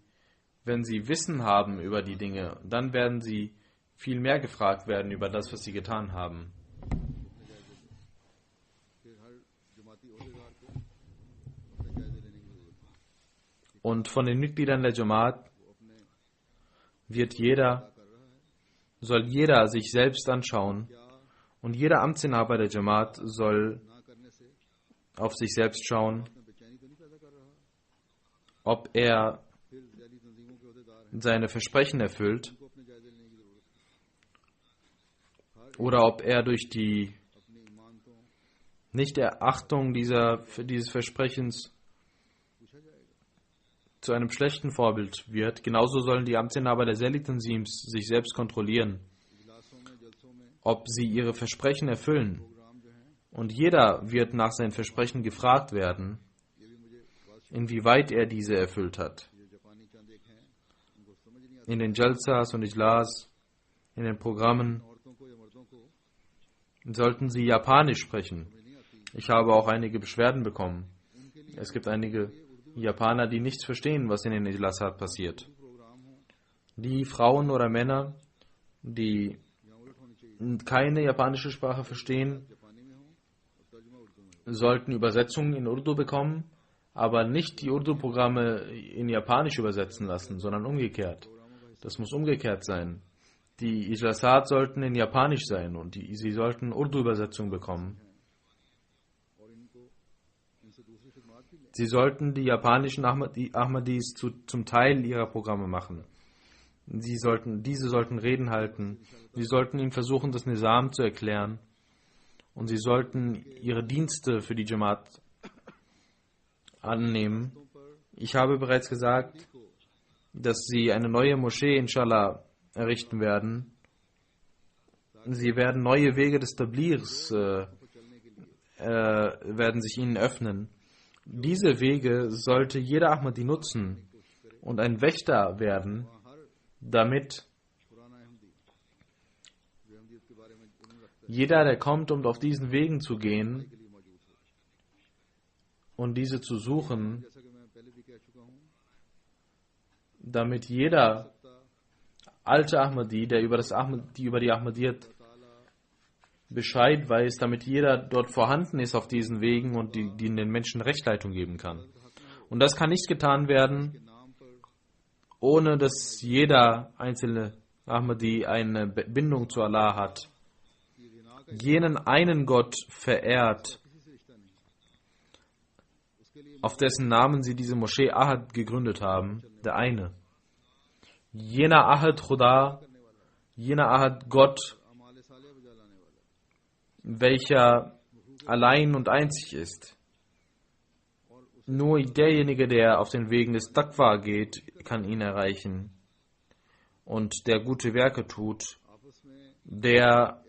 Wissen haben über die Dinge, dann werden sie viel mehr gefragt werden über das, was sie getan haben. Und von den Mitgliedern der Jamaat soll jeder sich selbst anschauen und jeder Amtsinhaber der Jamaat soll auf sich selbst schauen, ob er seine Versprechen erfüllt oder ob er durch die Nichterachtung dieses Versprechens zu einem schlechten Vorbild wird. Genauso sollen die Amtsinhaber der Seli-Tanzims sich selbst kontrollieren, ob sie ihre Versprechen erfüllen. Und jeder wird nach seinen Versprechen gefragt werden, inwieweit er diese erfüllt hat. In den Jalsas und Ijlas, in den Programmen sollten sie Japanisch sprechen. Ich habe auch einige Beschwerden bekommen. Es gibt einige Japaner, die nichts verstehen, was in den Ijlasat passiert. Die Frauen oder Männer, die keine japanische Sprache verstehen, sollten Übersetzungen in Urdu bekommen, aber nicht die Urdu-Programme in Japanisch übersetzen lassen, sondern umgekehrt. Das muss umgekehrt sein. Die Ijlasat sollten in Japanisch sein und sie sollten Urdu-Übersetzung bekommen. Sie sollten die japanischen Ahmadis zum Teil ihrer Programme machen. Diese sollten Reden halten. Sie sollten ihnen versuchen, das Nizam zu erklären. Und sie sollten ihre Dienste für die Jamaat annehmen. Ich habe bereits gesagt, dass sie eine neue Moschee, inshallah, errichten werden. Sie werden neue Wege des Tablighs werden sich ihnen öffnen. Diese Wege sollte jeder Ahmadi nutzen und ein Wächter werden, damit jeder, der kommt, um auf diesen Wegen zu gehen und diese zu suchen, damit jeder alte Ahmadi, der über die Ahmadiyyat Bescheid weiß, damit jeder dort vorhanden ist auf diesen Wegen und die den Menschen Rechtleitung geben kann. Und das kann nicht getan werden, ohne dass jeder einzelne Ahmadi eine Bindung zu Allah hat, jenen einen Gott verehrt, auf dessen Namen sie diese Moschee Ahad gegründet haben, der eine. Jener Ahad Khuda, jener Ahad Gott, welcher allein und einzig ist. Nur derjenige, der auf den Wegen des Taqwa geht, kann ihn erreichen. Und der gute Werke tut, der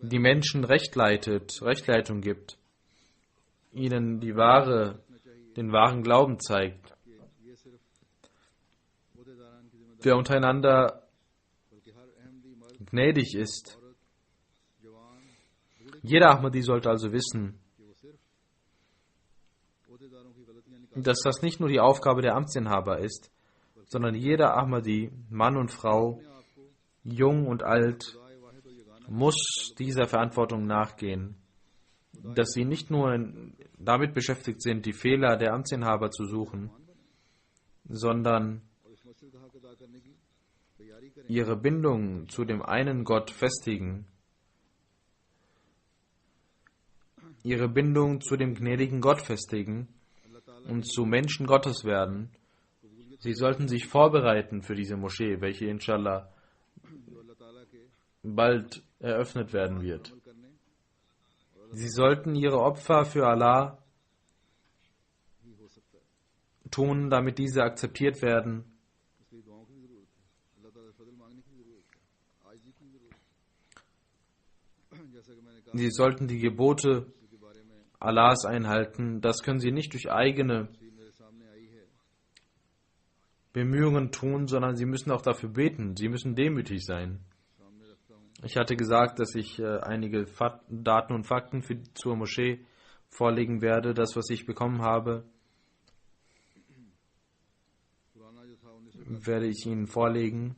die Menschen Rechtleitung gibt, ihnen den wahren Glauben zeigt, der untereinander gnädig ist. Jeder Ahmadi sollte also wissen, dass das nicht nur die Aufgabe der Amtsinhaber ist, sondern jeder Ahmadi, Mann und Frau, jung und alt, muss dieser Verantwortung nachgehen, dass sie nicht nur damit beschäftigt sind, die Fehler der Amtsinhaber zu suchen, sondern ihre Bindung zu dem einen Gott festigen, ihre Bindung zu dem gnädigen Gott festigen und zu Menschen Gottes werden. Sie sollten sich vorbereiten für diese Moschee, welche inshallah bald eröffnet werden wird. Sie sollten ihre Opfer für Allah tun, damit diese akzeptiert werden. Sie sollten die Gebote Allahs einhalten. Das können sie nicht durch eigene Bemühungen tun, sondern sie müssen auch dafür beten. Sie müssen demütig sein. Ich hatte gesagt, dass ich einige Daten und Fakten zur Moschee vorlegen werde. Das, was ich bekommen habe, werde ich Ihnen vorlegen.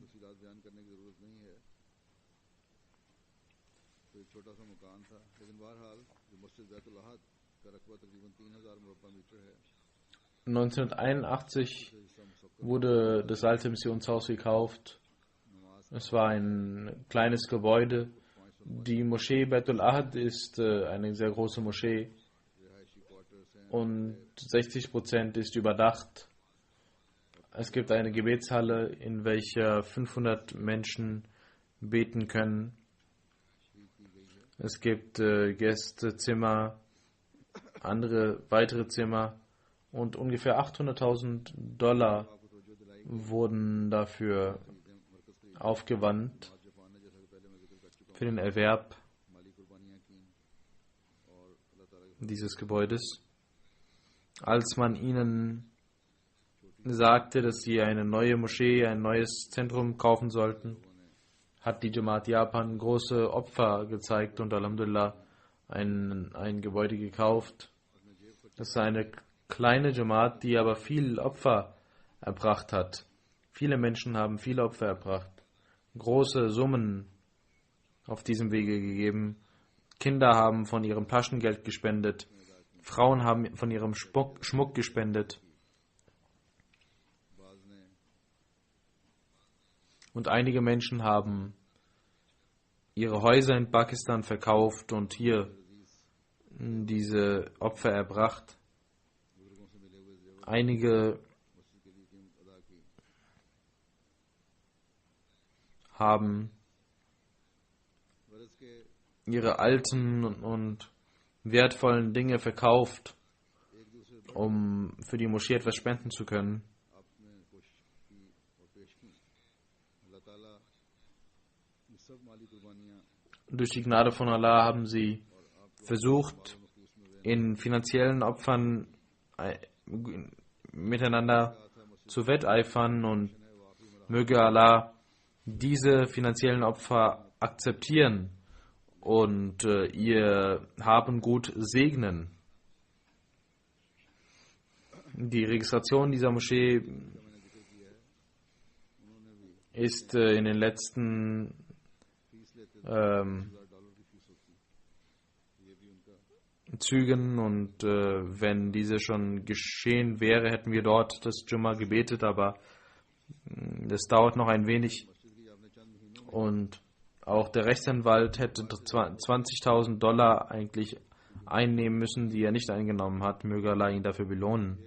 (1981) wurde das alte Missionshaus gekauft. Es war ein kleines Gebäude. Die Moschee Baitul Ahad ist eine sehr große Moschee und 60% ist überdacht. Es gibt eine Gebetshalle, in welcher 500 Menschen beten können. Es gibt Gästezimmer, weitere Zimmer und ungefähr $800.000 wurden dafür aufgewandt für den Erwerb dieses Gebäudes. Als man ihnen sagte, dass sie eine neue Moschee, ein neues Zentrum kaufen sollten, hat die Jamaat Japan große Opfer gezeigt und Alhamdulillah ein Gebäude gekauft. Das ist eine kleine Jamaat, die aber viel Opfer erbracht hat. Viele Menschen haben viele Opfer erbracht, große Summen auf diesem Wege gegeben. Kinder haben von ihrem Taschengeld gespendet. Frauen haben von ihrem Schmuck gespendet. Und einige Menschen haben ihre Häuser in Pakistan verkauft und hier diese Opfer erbracht. Einige haben ihre alten und wertvollen Dinge verkauft, um für die Moschee etwas spenden zu können. Durch die Gnade von Allah haben sie versucht, in finanziellen Opfern miteinander zu wetteifern, und möge Allah diese finanziellen Opfer akzeptieren und ihr Habengut segnen. Die Registration dieser Moschee ist in den letzten Zügen und wenn diese schon geschehen wäre, hätten wir dort das Jumma gebetet, aber das dauert noch ein wenig und auch der Rechtsanwalt hätte $20.000 eigentlich einnehmen müssen, die er nicht eingenommen hat. Möge Allah ihn dafür belohnen.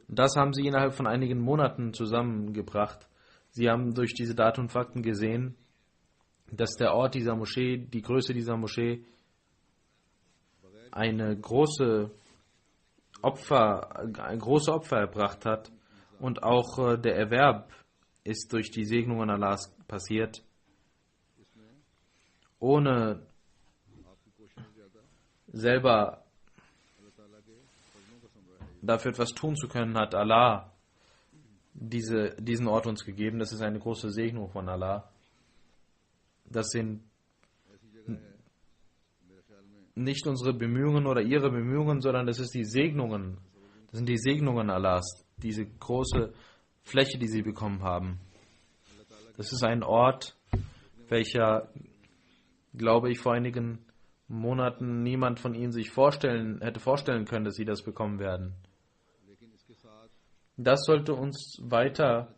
Das haben sie innerhalb von einigen Monaten zusammengebracht. Sie haben durch diese Daten und Fakten gesehen, dass der Ort dieser Moschee, die Größe dieser Moschee, ein große Opfer erbracht hat und auch der Erwerb ist durch die Segnungen Allahs passiert. Ohne selber dafür etwas tun zu können, hat Allah diesen Ort uns gegeben. Das ist eine große Segnung von Allah. Das sind nicht unsere Bemühungen oder ihre Bemühungen, sondern das ist die Segnungen. Das sind die Segnungen Allahs, diese große Fläche, die sie bekommen haben. Das ist ein Ort, welcher, glaube ich, vor einigen Monaten niemand von ihnen sich hätte vorstellen können, dass sie das bekommen werden. Das sollte uns weiter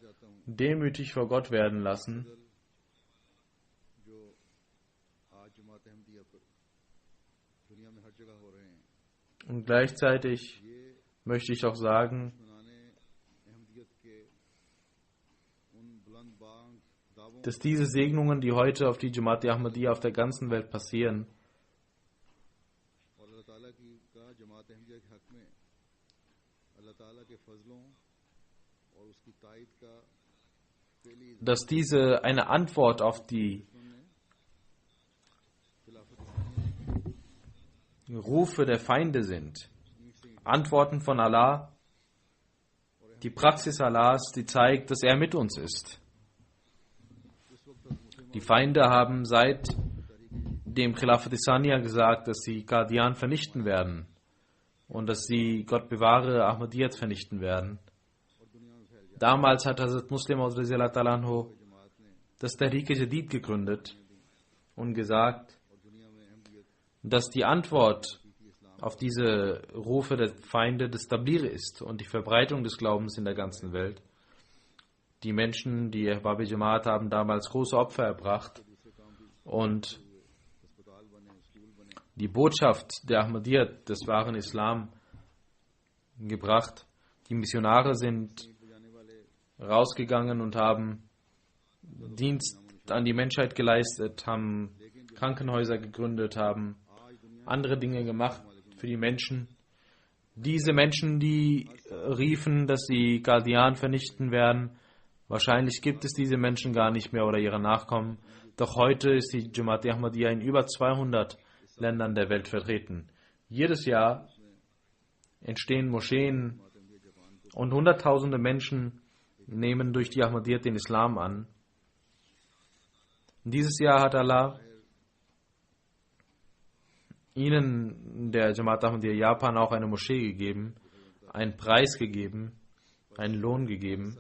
demütig vor Gott werden lassen. Und gleichzeitig möchte ich auch sagen, dass diese Segnungen, die heute auf die Jamaat Ahmadiyya auf der ganzen Welt passieren, dass diese eine Antwort auf die Rufe der Feinde sind. Antworten von Allah, die Praxis Allahs, die zeigt, dass er mit uns ist. Die Feinde haben seit dem Khilafat Thaniya gesagt, dass sie Qadian vernichten werden und dass sie, Gott bewahre, Ahmadiyyat vernichten werden. Damals hat Hazrat Muslim das Tariq Jadid gegründet und gesagt, dass die Antwort auf diese Rufe der Feinde das Tabligh ist und die Verbreitung des Glaubens in der ganzen Welt. Die Menschen, die Ahbab Jamaat, haben damals große Opfer erbracht und die Botschaft der Ahmadiyyat, des wahren Islam, gebracht. Die Missionare sind rausgegangen und haben Dienst an die Menschheit geleistet, haben Krankenhäuser gegründet, haben andere Dinge gemacht für die Menschen. Diese Menschen, die riefen, dass sie Qadian vernichten werden, wahrscheinlich gibt es diese Menschen gar nicht mehr oder ihre Nachkommen. Doch heute ist die Jamaat Ahmadiyya in über 200 Ländern der Welt vertreten. Jedes Jahr entstehen Moscheen und Hunderttausende Menschen nehmen durch die Ahmadiyyat den Islam an. Dieses Jahr hat Allah ihnen, der Jamaat Ahmadiyya Japan, auch eine Moschee gegeben, einen Preis gegeben, einen Lohn gegeben.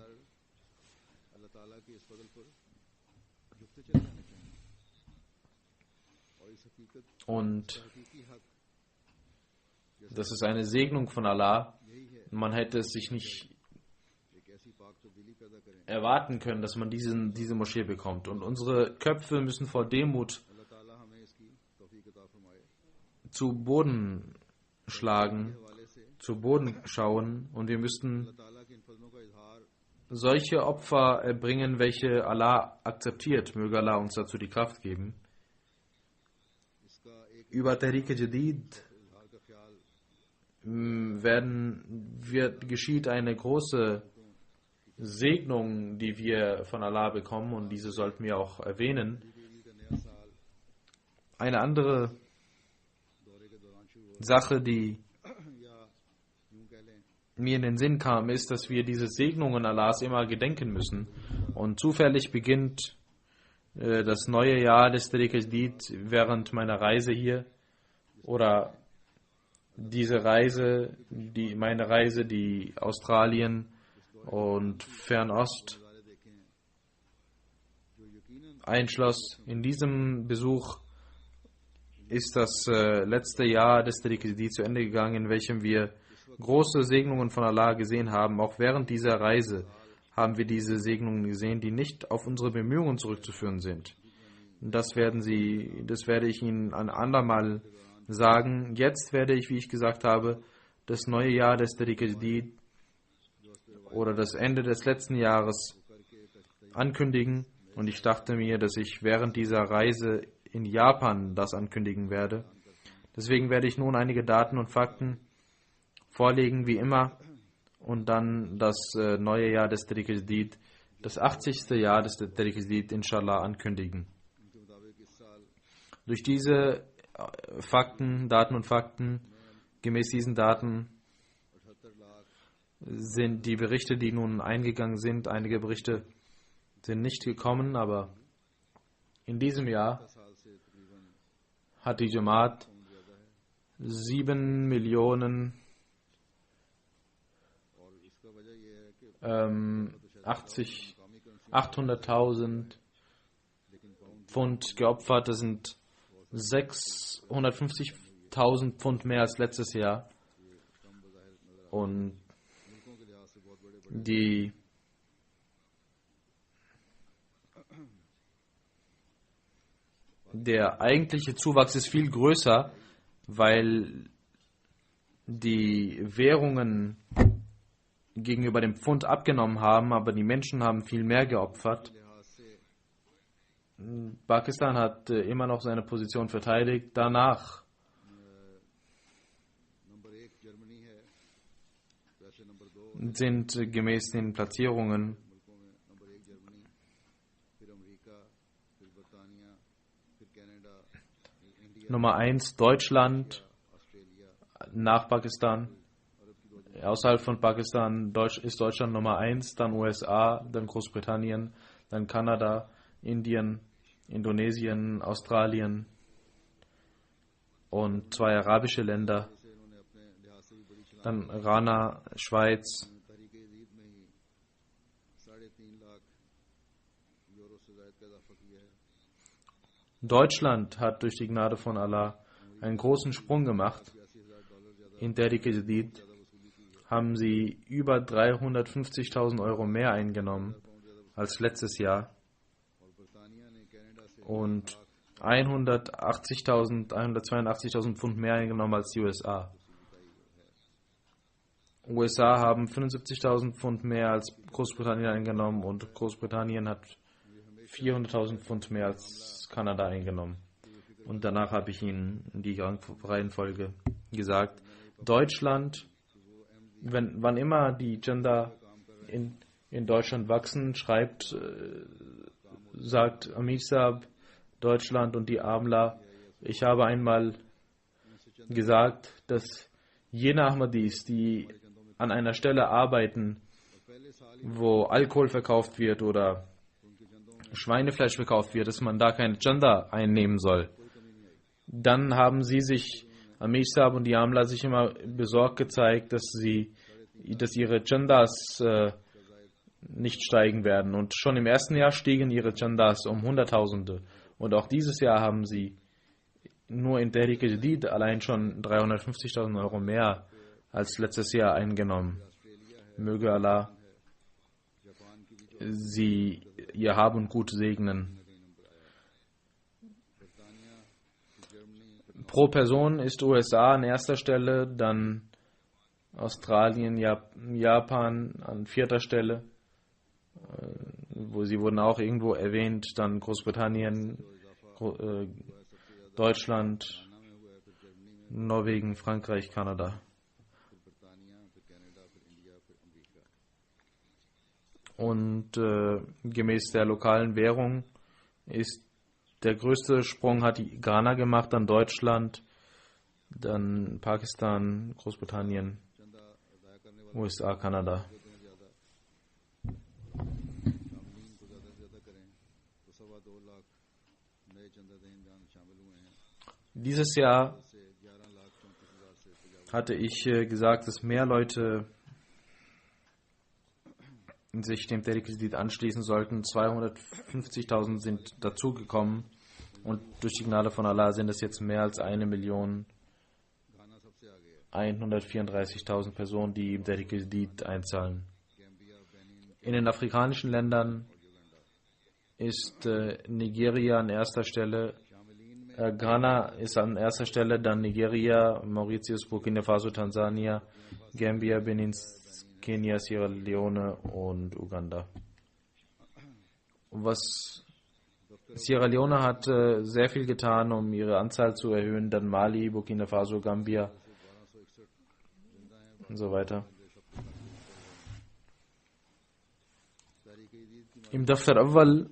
Und das ist eine Segnung von Allah. Man hätte es sich nicht erwarten können, dass man diese Moschee bekommt. Und unsere Köpfe müssen vor Demut zu Boden schlagen, zu Boden schauen, und wir müssten solche Opfer erbringen, welche Allah akzeptiert. Möge Allah uns dazu die Kraft geben. Über Tariq Jadid geschieht eine große Segnung, die wir von Allah bekommen, und diese sollten wir auch erwähnen. Eine andere Sache, die mir in den Sinn kam, ist, dass wir diese Segnungen Allahs immer gedenken müssen. Und zufällig beginnt das neue Jahr des Tariq al-Jadid während meiner Reise hier oder diese Reise, meine Reise, die Australien und Fernost einschloss. In diesem Besuch ist das letzte Jahr des Tariq al-Jadid zu Ende gegangen, in welchem wir große Segnungen von Allah gesehen haben. Auch während dieser Reise haben wir diese Segnungen gesehen, die nicht auf unsere Bemühungen zurückzuführen sind. Das werde ich Ihnen ein andermal sagen. Jetzt werde ich, wie ich gesagt habe, das neue Jahr des Tariq al-Jadid oder das Ende des letzten Jahres ankündigen. Und ich dachte mir, dass ich während dieser Reise in Japan das ankündigen werde. Deswegen werde ich nun einige Daten und Fakten vorlegen, wie immer, und dann das neue Jahr des Tariq al-Jadid, das 80. Jahr des Tariq al-Jadid, inshallah, ankündigen. Durch diese Daten und Fakten, gemäß diesen Daten sind die Berichte, die nun eingegangen sind, einige Berichte sind nicht gekommen, aber in diesem Jahr hat die Jamaat 800.000 Pfund geopfert. Das sind 650.000 Pfund mehr als letztes Jahr. Und der eigentliche Zuwachs ist viel größer, weil die Währungen gegenüber dem Pfund abgenommen haben, aber die Menschen haben viel mehr geopfert. Pakistan hat immer noch seine Position verteidigt. Danach sind gemäß den Platzierungen Nummer 1 Deutschland nach Pakistan. Außerhalb von Pakistan ist Deutschland Nummer 1, dann USA, dann Großbritannien, dann Kanada, Indien, Indonesien, Australien und 2 arabische Länder, dann Ghana, Schweiz. Deutschland hat durch die Gnade von Allah einen großen Sprung gemacht. In Tariq al-Jadid haben sie über 350.000 Euro mehr eingenommen als letztes Jahr und 182.000 Pfund mehr eingenommen als die USA. USA haben 75.000 Pfund mehr als Großbritannien eingenommen und Großbritannien hat 400.000 Pfund mehr als Kanada eingenommen. Und danach habe ich Ihnen die Reihenfolge gesagt. Deutschland, wann immer die Gender in Deutschland wachsen, sagt Amisab, Deutschland und die Amla. Ich habe einmal gesagt, dass jene Ahmadis, die an einer Stelle arbeiten, wo Alkohol verkauft wird oder Schweinefleisch verkauft wird, dass man da keine Chanda einnehmen soll. Dann haben sie sich, Amisab und die Amla, sich immer besorgt gezeigt, dass ihre Chandas nicht steigen werden. Und schon im ersten Jahr stiegen ihre Chandas um Hunderttausende. Und auch dieses Jahr haben sie nur in Tariq al-Jadid allein schon 350.000 Euro mehr als letztes Jahr eingenommen. Möge Allah sie ihr Hab und Gut segnen. Pro Person ist USA an erster Stelle, dann Australien, Japan an 4. Stelle, wo sie wurden auch irgendwo erwähnt, dann Großbritannien, Deutschland, Norwegen, Frankreich, Kanada. Und gemäß der lokalen Währung ist der größte Sprung hat die Ghana gemacht, dann Deutschland, dann Pakistan, Großbritannien, USA, Kanada. Dieses Jahr hatte ich gesagt, dass mehr Leute sich dem Tehrik-e-Jadid anschließen sollten. 250.000 sind dazugekommen und durch die Gnade von Allah sind es jetzt mehr als 1.134.000 Personen, die im Tehrik-e-Jadid einzahlen. In den afrikanischen Ländern ist Nigeria an erster Stelle, Ghana ist an erster Stelle, dann Nigeria, Mauritius, Burkina Faso, Tansania, Gambia, Benin, Kenia, Sierra Leone und Uganda. Sierra Leone hat sehr viel getan, um ihre Anzahl zu erhöhen, dann Mali, Burkina Faso, Gambia und so weiter. Im Daftar Awwal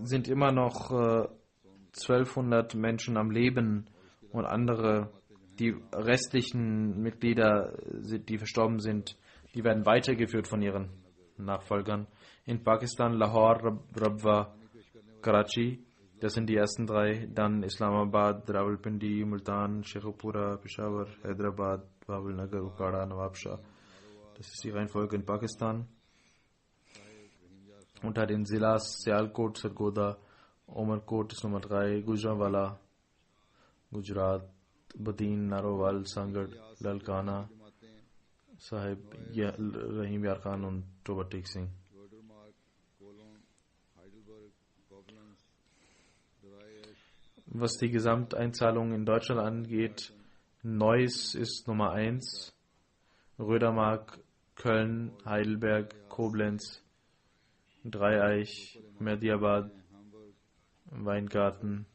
sind immer noch 1200 Menschen am Leben und andere, die restlichen Mitglieder, die verstorben sind, die werden weitergeführt von ihren Nachfolgern. In Pakistan Lahore, Rabwa, Karachi, das sind die ersten drei, dann Islamabad, Rawalpindi, Multan, Sheikhupura, Peshawar, Hyderabad, Babelnagar, Ukada, Nawabshah. Das ist die Reihenfolge in Pakistan. Unter den Zilas Sialkot, Sargodha, Omerkot ist Nummer 3, Gujranwala, Gujarat, Badin, Narowal, Sangad, Lalkana, Sahib, Rahim Yar Khan und Tobatik Singh. Was die Gesamteinzahlung in Deutschland angeht, Neuss ist Nummer 1, Rödermark, Köln, Heidelberg, Koblenz, Dreieich, Mehdiabad, Weingarten,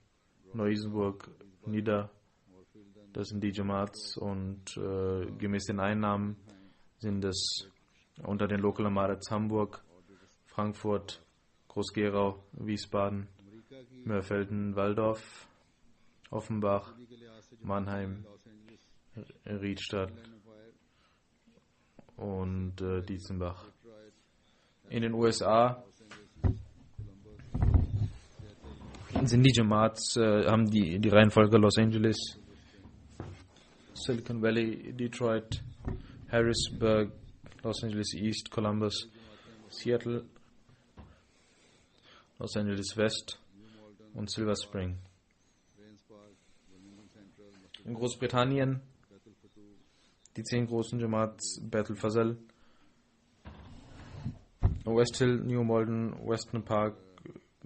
Neu-Isenburg, Nidda. Das sind die Jamaats und gemäß den Einnahmen sind es unter den Local Amarats Hamburg, Frankfurt, Groß-Gerau, Wiesbaden, Mörfelden, Walldorf, Offenbach, Mannheim, Riedstadt und Dietzenbach. In den USA sind die Jamaats, haben die Reihenfolge Los Angeles, Silicon Valley, Detroit, Harrisburg, Los Angeles East, Columbus, Seattle, Los Angeles West und Silver Spring. In Großbritannien die 10 großen Jamaats: Bethel Fazal, West Hill, New Malden, Weston Park,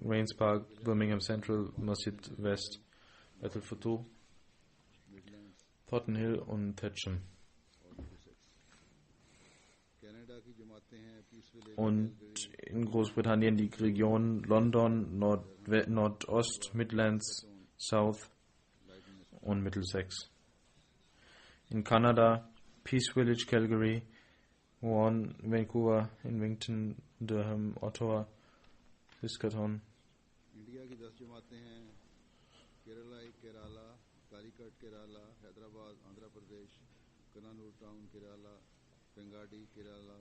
Rains Park, Birmingham Central, Masjid West, Bethel Futu, Thornton Hill und Thatcham. Und in Großbritannien die Region London, Nordost, Midlands, South und Middlesex. In Kanada Peace Village, Calgary, Vaughan, Vancouver, Invington, Durham, Ottawa, Saskatoon. India की 10 जमातें हैं केरला, कालीकट केरला, हैदराबाद आंध्र प्रदेश, कनानूर टाउन केरला, बेंगाडी केरला,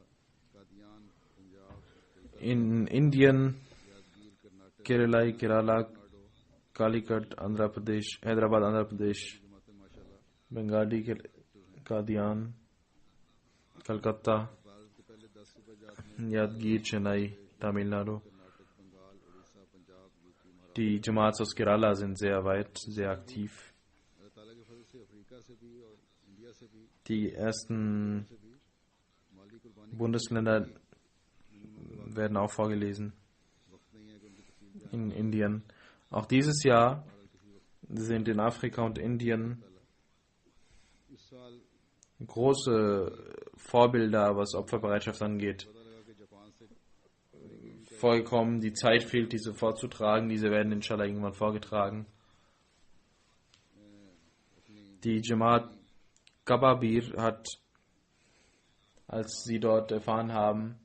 कादियान Punjab, In Indien Kerala, Calicut, Andhra Pradesh, Hyderabad, Andhra Pradesh, Bengali, Kadian, Calcutta, Yadgir, Chennai, Tamil Nadu. Die Jamaats aus Kerala sind sehr weit, sehr aktiv. Die ersten Bundesländer werden auch vorgelesen in Indien. Auch dieses Jahr sind in Afrika und Indien große Vorbilder, was Opferbereitschaft angeht, vorgekommen. Die Zeit fehlt, diese vorzutragen. Diese werden inshallah irgendwann vorgetragen. Die Jamaat Kababir hat, als sie dort erfahren haben,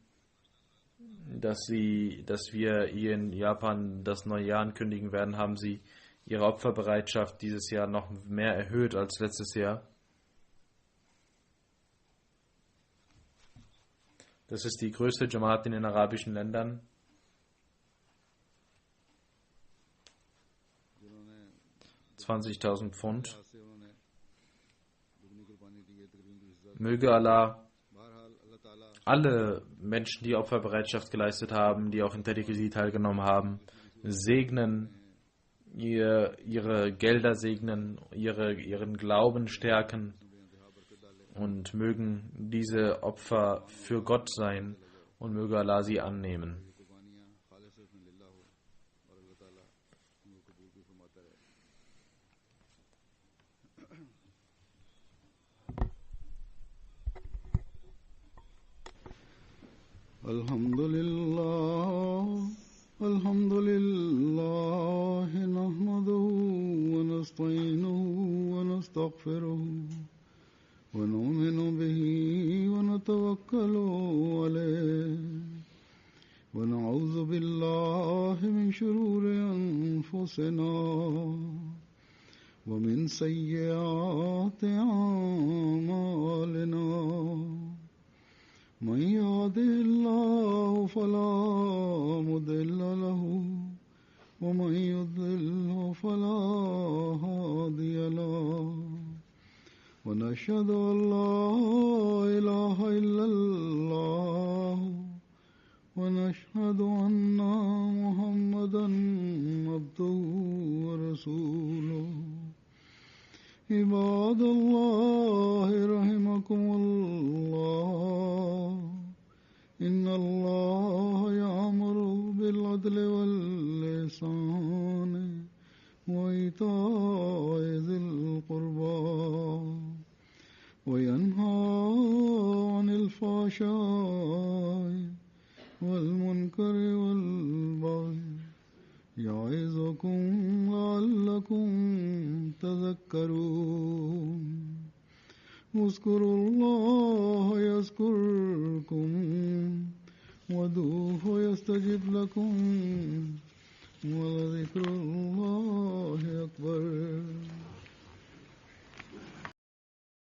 dass wir hier in Japan das neue Jahr ankündigen werden, haben sie ihre Opferbereitschaft dieses Jahr noch mehr erhöht als letztes Jahr. Das ist die größte Jamaat in den arabischen Ländern. 20.000 Pfund. से उन्होंने दुगनी कुर्बानी दी है, तकरीबन 20,000। Möge Allah बहरहाल अल्लाह ताला alle Menschen, die Opferbereitschaft geleistet haben, die auch in Tariqi teilgenommen haben, segnen, ihre Gelder segnen, ihren Glauben stärken und mögen diese Opfer für Gott sein und möge Allah sie annehmen. कुर्बानियाँ खालिसतन लिल्लाह हो और अल्लाह ताला उनको कबूल भी फरमाता रहे। الحمد لله نحمده ونستعينه ونستغفره ونؤمن به ونتوكل عليه ونعوذ بالله من شرور أنفسنا ومن سيئات أعمالنا من يهده الله فلا مضل له ومن يضلل فلا هادي له ونشهد أن لا إله إلا الله ونشهد أن محمدا عبده ورسوله عباد الله رحمكم الله إن الله يأمر بالعدل والإحسان وإيتاء ذي القربى وينهى عن الفحشاء والمنكر والبغي يعظكم لعلكم تذكرون اذكروا الله يذكركم وادعوه يستجب لكم ولذكر الله